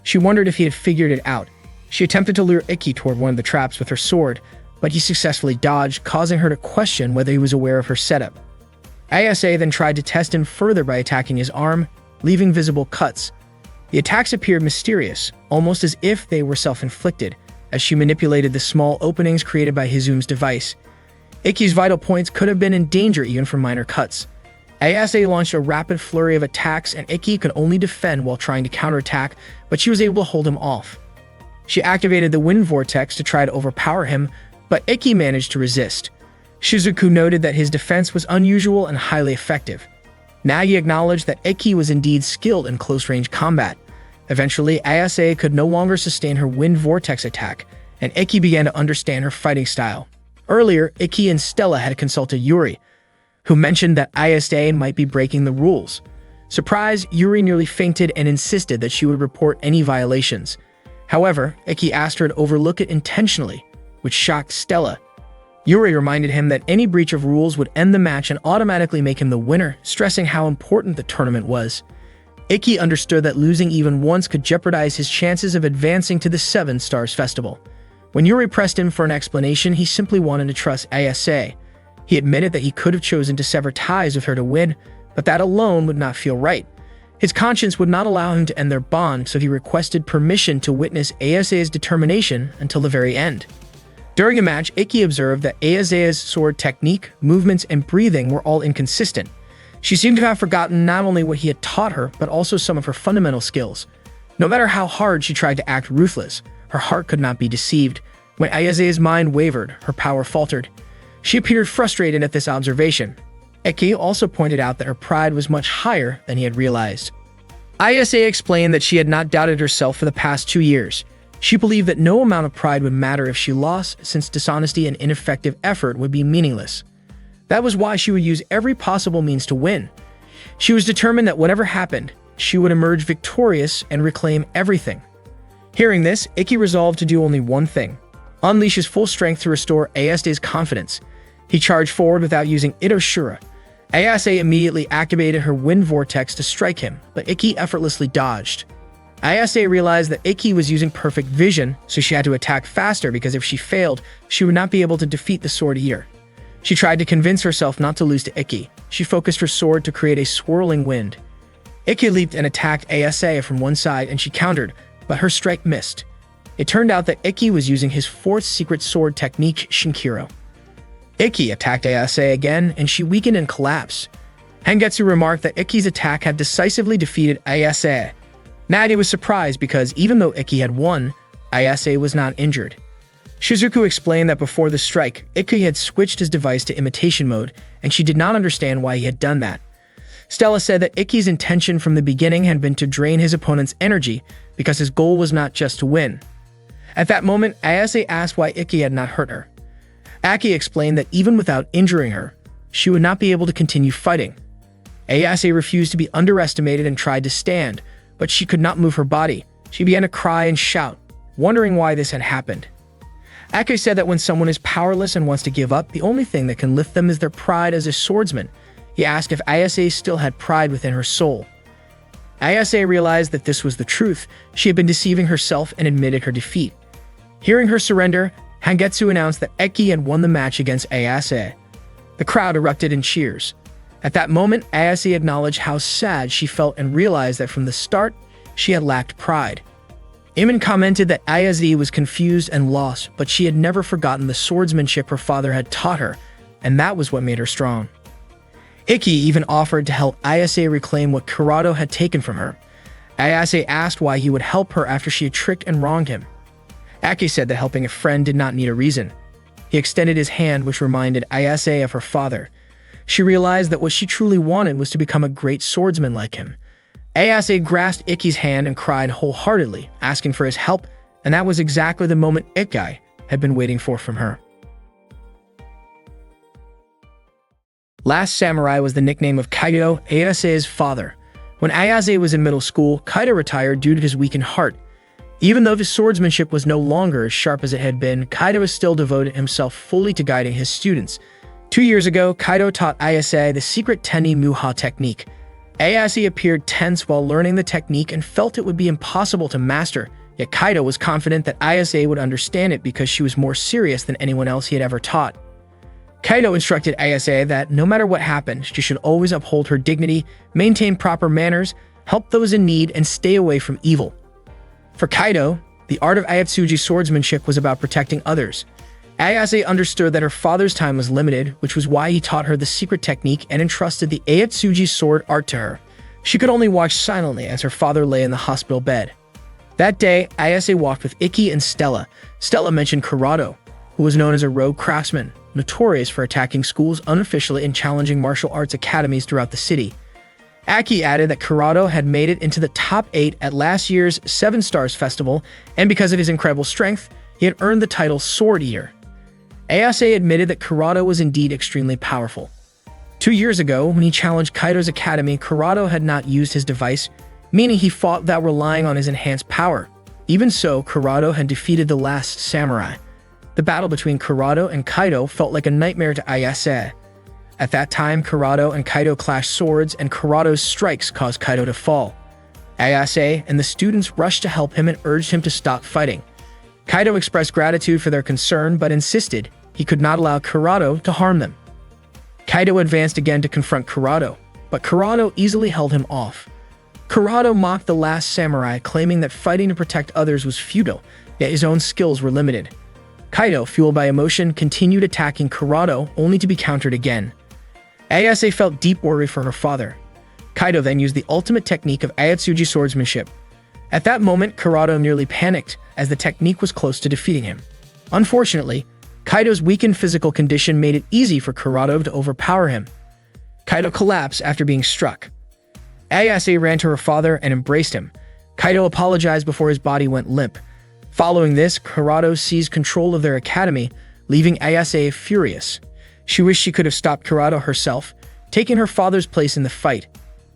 She wondered if he had figured it out. She attempted to lure Ikki toward one of the traps with her sword, but he successfully dodged, causing her to question whether he was aware of her setup. Ayase then tried to test him further by attacking his arm, leaving visible cuts. The attacks appeared mysterious, almost as if they were self-inflicted, as she manipulated the small openings created by Hizume's device. Ikki's vital points could have been in danger even from minor cuts. Ayase launched a rapid flurry of attacks, and Ikki could only defend while trying to counterattack, but she was able to hold him off. She activated the wind vortex to try to overpower him, but Ikki managed to resist. Shizuku noted that his defense was unusual and highly effective. Nagi acknowledged that Ikki was indeed skilled in close-range combat. Eventually, Ayase could no longer sustain her wind vortex attack, and Ikki began to understand her fighting style. Earlier, Ikki and Stella had consulted Yuri, who mentioned that Ayase might be breaking the rules. Surprised, Yuri nearly fainted and insisted that she would report any violations. However, Ikki asked her to overlook it intentionally, which shocked Stella. Yuri reminded him that any breach of rules would end the match and automatically make him the winner, stressing how important the tournament was. Ikki understood that losing even once could jeopardize his chances of advancing to the Seven Stars Festival. When Yuri pressed him for an explanation, he simply wanted to trust Ayase. He admitted that he could have chosen to sever ties with her to win, but that alone would not feel right. His conscience would not allow him to end their bond, so he requested permission to witness Ayase's determination until the very end. During the match, Ikki observed that Ayase's sword technique, movements, and breathing were all inconsistent. She seemed to have forgotten not only what he had taught her, but also some of her fundamental skills. No matter how hard she tried to act ruthless, her heart could not be deceived. When Ayase's mind wavered, her power faltered. She appeared frustrated at this observation. Ikki also pointed out that her pride was much higher than he had realized. Ayase explained that she had not doubted herself for the past 2 years. She believed that no amount of pride would matter if she lost, since dishonesty and ineffective effort would be meaningless. That was why she would use every possible means to win. She was determined that whatever happened, she would emerge victorious and reclaim everything. Hearing this, Ikki resolved to do only one thing: unleash his full strength to restore Ayase's confidence. He charged forward without using Itoshura. Ayase immediately activated her wind vortex to strike him, but Ikki effortlessly dodged. Ayase realized that Ikki was using perfect vision, so she had to attack faster because if she failed, she would not be able to defeat the sword eater. She tried to convince herself not to lose to Ikki. She focused her sword to create a swirling wind. Ikki leaped and attacked Ayase from one side, and she countered, but her strike missed. It turned out that Ikki was using his fourth secret sword technique, Shinkiro. Ikki attacked Ayase again, and she weakened and collapsed. Hengetsu remarked that Ikki's attack had decisively defeated Ayase. Nagi was surprised because even though Ikki had won, Ayase was not injured. Shizuku explained that before the strike, Ikki had switched his device to imitation mode, and she did not understand why he had done that. Stella said that Ikki's intention from the beginning had been to drain his opponent's energy because his goal was not just to win. At that moment, Ayase asked why Ikki had not hurt her. Aki explained that even without injuring her, she would not be able to continue fighting. Ayase refused to be underestimated and tried to stand, but she could not move her body. She began to cry and shout, wondering why this had happened. Aki said that when someone is powerless and wants to give up, the only thing that can lift them is their pride as a swordsman. He asked if Ayase still had pride within her soul. Ayase realized that this was the truth. She had been deceiving herself and admitted her defeat. Hearing her surrender, Hengetsu announced that Ikki had won the match against Ayase. The crowd erupted in cheers. At that moment, Ayase acknowledged how sad she felt and realized that from the start, she had lacked pride. Iman commented that Ayase was confused and lost, but she had never forgotten the swordsmanship her father had taught her, and that was what made her strong. Ikki even offered to help Ayase reclaim what Kurado had taken from her. Ayase asked why he would help her after she had tricked and wronged him. Aki said that helping a friend did not need a reason. He extended his hand, which reminded Ayase of her father. She realized that what she truly wanted was to become a great swordsman like him. Ayase grasped Iki's hand and cried wholeheartedly, asking for his help, and that was exactly the moment Iki had been waiting for from her. Last Samurai was the nickname of Kaido, Ayase's father. When Ayase was in middle school, Kaido retired due to his weakened heart. Even though his swordsmanship was no longer as sharp as it had been, Kaido still devoted himself fully to guiding his students. 2 years ago, Kaido taught Ayase the secret Teni Muha technique. Ayase appeared tense while learning the technique and felt it would be impossible to master, yet Kaido was confident that Ayase would understand it because she was more serious than anyone else he had ever taught. Kaido instructed Ayase that no matter what happened, she should always uphold her dignity, maintain proper manners, help those in need, and stay away from evil. For Kaido, the art of Ayatsuji swordsmanship was about protecting others. Ayase understood that her father's time was limited, which was why he taught her the secret technique and entrusted the Ayatsuji sword art to her. She could only watch silently as her father lay in the hospital bed. That day, Ayase walked with Iki and Stella. Stella mentioned Kurado, who was known as a rogue craftsman, notorious for attacking schools unofficially and challenging martial arts academies throughout the city. Aki added that Kurado had made it into the top 8 at last year's 7 Stars Festival, and because of his incredible strength, he had earned the title Sword Eater. Ayase admitted that Kurado was indeed extremely powerful. 2 years ago, when he challenged Kaido's academy, Kurado had not used his device, meaning he fought without relying on his enhanced power. Even so, Kurado had defeated the last samurai. The battle between Kurado and Kaido felt like a nightmare to Ayase. At that time, Kurado and Kaido clashed swords, and Kurado's strikes caused Kaido to fall. Ayase and the students rushed to help him and urged him to stop fighting. Kaido expressed gratitude for their concern, but insisted he could not allow Kurado to harm them. Kaido advanced again to confront Kurado, but Kurado easily held him off. Kurado mocked the last samurai, claiming that fighting to protect others was futile, yet his own skills were limited. Kaido, fueled by emotion, continued attacking Kurado, only to be countered again. Ayase felt deep worry for her father. Kaido then used the ultimate technique of Ayatsuji swordsmanship. At that moment, Kurado nearly panicked, as the technique was close to defeating him. Unfortunately, Kaido's weakened physical condition made it easy for Kurado to overpower him. Kaido collapsed after being struck. Ayase ran to her father and embraced him. Kaido apologized before his body went limp. Following this, Kurado seized control of their academy, leaving Ayase furious. She wished she could have stopped Kurado herself, taking her father's place in the fight.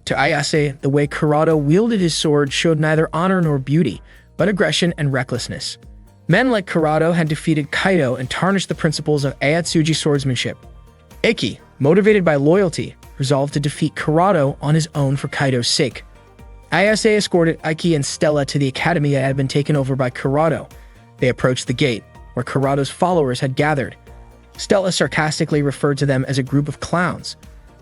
To Ayase, the way Kurado wielded his sword showed neither honor nor beauty, but aggression and recklessness. Men like Kurado had defeated Kaido and tarnished the principles of Ayatsuji swordsmanship. Iki, motivated by loyalty, resolved to defeat Kurado on his own for Kaido's sake. Ayase escorted Iki and Stella to the academy that had been taken over by Kurado. They approached the gate, where Kurado's followers had gathered. Stella sarcastically referred to them as a group of clowns.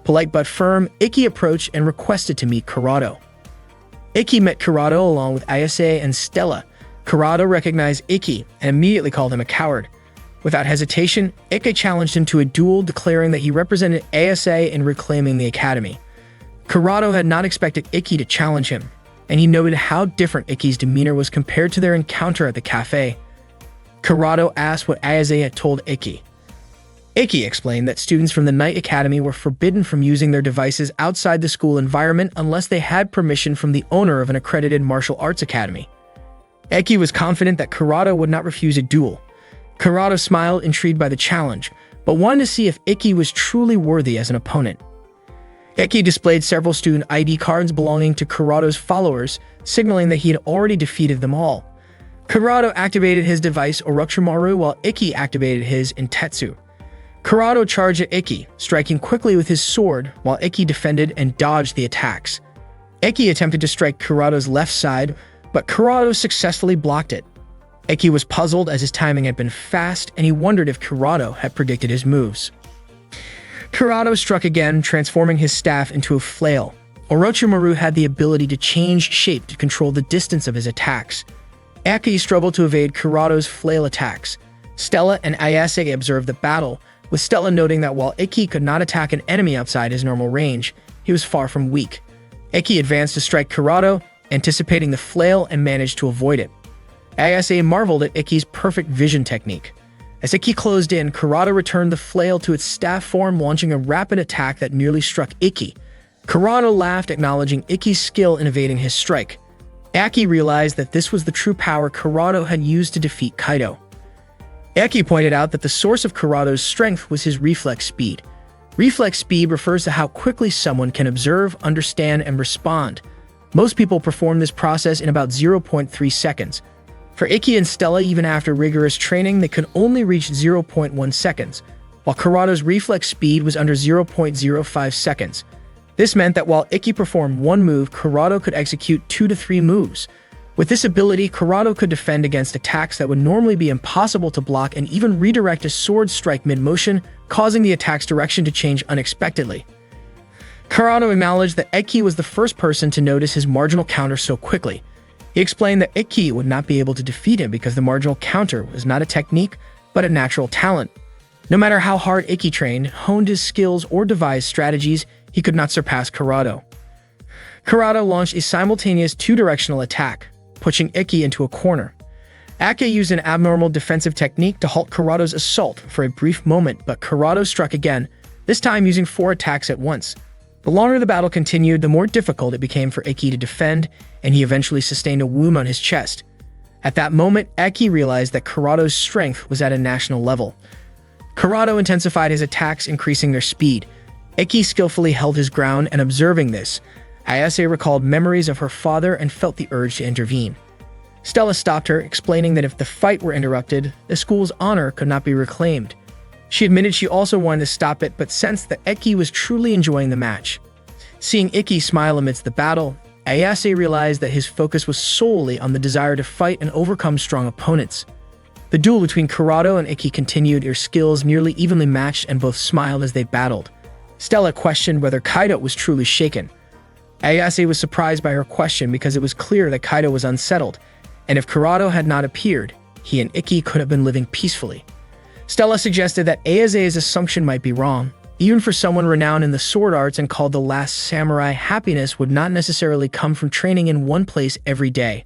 Polite but firm, Iki approached and requested to meet Kurado. Iki met Kurado along with Ayase and Stella. Kurado recognized Iki and immediately called him a coward. Without hesitation, Iki challenged him to a duel, declaring that he represented Ayase in reclaiming the academy. Kurado had not expected Iki to challenge him, and he noted how different Iki's demeanor was compared to their encounter at the cafe. Kurado asked what Ayase had told Iki. Iki explained that students from the Night Academy were forbidden from using their devices outside the school environment unless they had permission from the owner of an accredited martial arts academy. Iki was confident that Kurado would not refuse a duel. Kurado smiled, intrigued by the challenge, but wanted to see if Iki was truly worthy as an opponent. Iki displayed several student ID cards belonging to Kurado's followers, signaling that he had already defeated them all. Kurado activated his device Orochimaru while Iki activated his Intetsu. Kurado charged at Iki, striking quickly with his sword, while Iki defended and dodged the attacks. Iki attempted to strike Kurado's left side, but Kurado successfully blocked it. Iki was puzzled as his timing had been fast, and he wondered if Kurado had predicted his moves. Kurado struck again, transforming his staff into a flail. Orochimaru had the ability to change shape to control the distance of his attacks. Iki struggled to evade Kurado's flail attacks. Stella and Ayase observed the battle, with Stella noting that while Iki could not attack an enemy outside his normal range, he was far from weak. Iki advanced to strike Kurado, anticipating the flail and managed to avoid it. Ayase marveled at Ikki's perfect vision technique. As Ikki closed in, Kurata returned the flail to its staff form, launching a rapid attack that nearly struck Ikki. Kurata laughed, acknowledging Ikki's skill in evading his strike. Ikki realized that this was the true power Kurata had used to defeat Kaido. Ikki pointed out that the source of Kurato's strength was his reflex speed. Reflex speed refers to how quickly someone can observe, understand, and respond. Most people perform this process in about 0.3 seconds. For Ikki and Stella, even after rigorous training, they could only reach 0.1 seconds, while Kurato's reflex speed was under 0.05 seconds. This meant that while Ikki performed one move, Kurata could execute 2 to 3 moves. With this ability, Kurata could defend against attacks that would normally be impossible to block and even redirect a sword strike mid-motion, causing the attack's direction to change unexpectedly. Kurata acknowledged that Ikki was the first person to notice his marginal counter so quickly. He explained that Ikki would not be able to defeat him because the marginal counter was not a technique, but a natural talent. No matter how hard Ikki trained, honed his skills, or devised strategies, he could not surpass Kurata. Kurata launched a simultaneous two-directional attack, pushing Ikki into a corner. Ikki used an abnormal defensive technique to halt Kurato's assault for a brief moment, but Kurata struck again, this time using 4 attacks at once. The longer the battle continued, the more difficult it became for Ikki to defend, and he eventually sustained a wound on his chest. At that moment, Ikki realized that Kurato's strength was at a national level. Kurata intensified his attacks, increasing their speed. Ikki skillfully held his ground, and observing this, Ayase recalled memories of her father and felt the urge to intervene. Stella stopped her, explaining that if the fight were interrupted, the school's honor could not be reclaimed. She admitted she also wanted to stop it, but sensed that Ikki was truly enjoying the match. Seeing Ikki smile amidst the battle, Ayase realized that his focus was solely on the desire to fight and overcome strong opponents. The duel between Kurata and Ikki continued, their skills nearly evenly matched, and both smiled as they battled. Stella questioned whether Kaido was truly shaken. Ayase was surprised by her question because it was clear that Kaido was unsettled, and if Kurata had not appeared, he and Ikki could have been living peacefully. Stella suggested that Ayase's assumption might be wrong. Even for someone renowned in the sword arts and called the last samurai, happiness would not necessarily come from training in one place every day.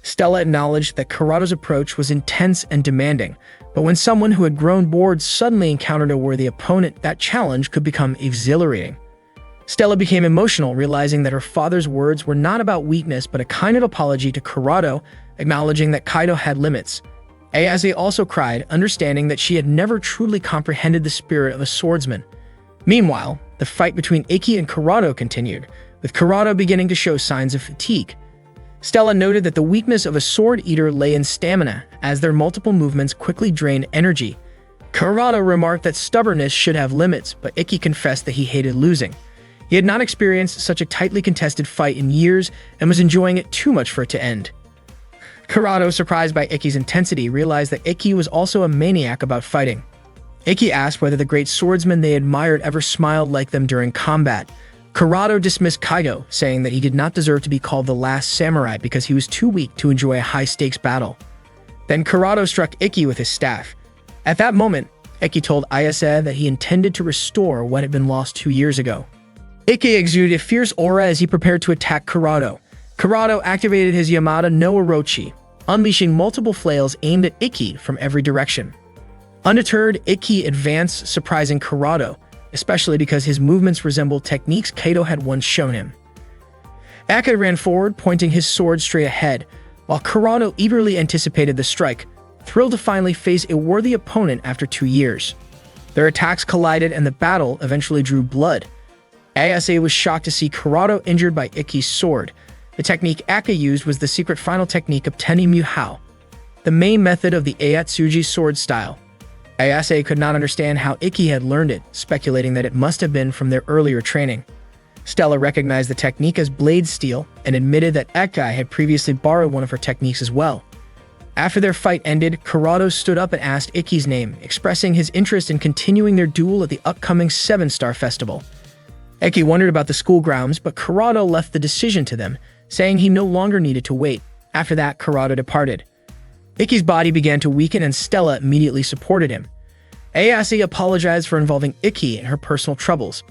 Stella acknowledged that Kurata's approach was intense and demanding, but when someone who had grown bored suddenly encountered a worthy opponent, that challenge could become exhilarating. Stella became emotional, realizing that her father's words were not about weakness but a kind of apology to Kurata, acknowledging that Kaido had limits. Ayase also cried, understanding that she had never truly comprehended the spirit of a swordsman. Meanwhile, the fight between Ikki and Kurata continued, with Kurata beginning to show signs of fatigue. Stella noted that the weakness of a sword eater lay in stamina, as their multiple movements quickly drained energy. Kurata remarked that stubbornness should have limits, but Ikki confessed that he hated losing. He had not experienced such a tightly contested fight in years and was enjoying it too much for it to end. Kurata, surprised by Ikki's intensity, realized that Ikki was also a maniac about fighting. Ikki asked whether the great swordsman they admired ever smiled like them during combat. Kurata dismissed Kaido, saying that he did not deserve to be called the last samurai because he was too weak to enjoy a high-stakes battle. Then Kurata struck Ikki with his staff. At that moment, Ikki told Ayase that he intended to restore what had been lost 2 years ago. Ikki exuded a fierce aura as he prepared to attack Kurata. Kurata activated his Yamada no Orochi, unleashing multiple flails aimed at Ikki from every direction. Undeterred, Ikki advanced, surprising Kurata, especially because his movements resembled techniques Kaido had once shown him. Ikki ran forward, pointing his sword straight ahead, while Kurata eagerly anticipated the strike, thrilled to finally face a worthy opponent after 2 years. Their attacks collided and the battle eventually drew blood. Ayase was shocked to see Kurata injured by Ikki's sword. The technique Ikki used was the secret final technique of Teni Muhao, the main method of the Ayatsuji sword style. Ayase could not understand how Ikki had learned it, speculating that it must have been from their earlier training. Stella recognized the technique as blade steel and admitted that Ikki had previously borrowed one of her techniques as well. After their fight ended, Kurata stood up and asked Ikki's name, expressing his interest in continuing their duel at the upcoming 7-Star Festival. Ikki wondered about the school grounds, but Kurata left the decision to them, saying he no longer needed to wait. After that, Kurata departed. Ikki's body began to weaken and Stella immediately supported him. Ayase apologized for involving Ikki in her personal troubles.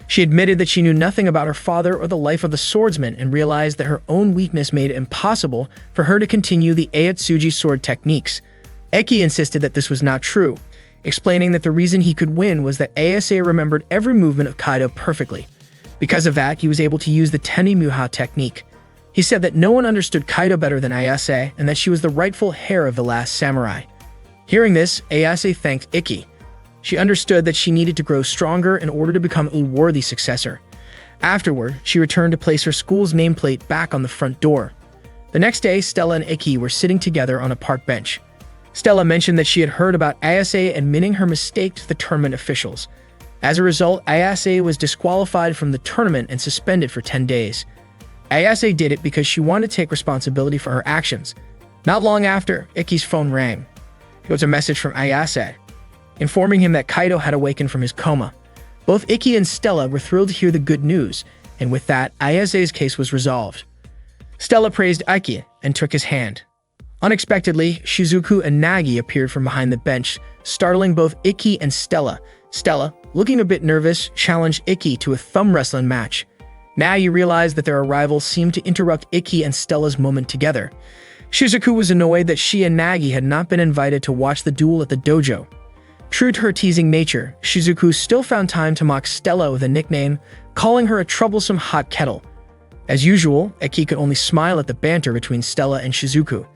She admitted that she knew nothing about her father or the life of the swordsman and realized that her own weakness made it impossible for her to continue the Ayatsuji sword techniques. Eki insisted that this was not true, explaining that the reason he could win was that Ayase remembered every movement of Kaido perfectly. Because of that, he was able to use the Tenimuha technique. He said that no one understood Kaido better than Ayase and that she was the rightful heir of the last samurai. Hearing this, Ayase thanked Ikki. She understood that she needed to grow stronger in order to become a worthy successor. Afterward, she returned to place her school's nameplate back on the front door. The next day, Stella and Ikki were sitting together on a park bench. Stella mentioned that she had heard about Ayase admitting her mistake to the tournament officials. As a result, Ayase was disqualified from the tournament and suspended for 10 days. Ayase did it because she wanted to take responsibility for her actions. Not long after, Ikki's phone rang. It was a message from Ayase, informing him that Kaido had awakened from his coma. Both Ikki and Stella were thrilled to hear the good news, and with that, Ayase's case was resolved. Stella praised Ikki and took his hand. Unexpectedly, Shizuku and Nagi appeared from behind the bench, startling both Ikki and Stella. Stella, looking a bit nervous, challenged Ikki to a thumb wrestling match. Nagi realized that their arrival seemed to interrupt Ikki and Stella's moment together. Shizuku was annoyed that she and Nagi had not been invited to watch the duel at the dojo. True to her teasing nature, Shizuku still found time to mock Stella with a nickname, calling her a troublesome hot kettle. As usual, Ikki could only smile at the banter between Stella and Shizuku.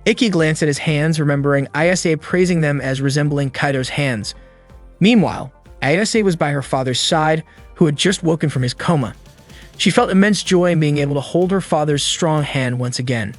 Ikki glanced at his hands, remembering Ayase praising them as resembling Kaido's hands. Meanwhile, Ayase was by her father's side, who had just woken from his coma. She felt immense joy in being able to hold her father's strong hand once again.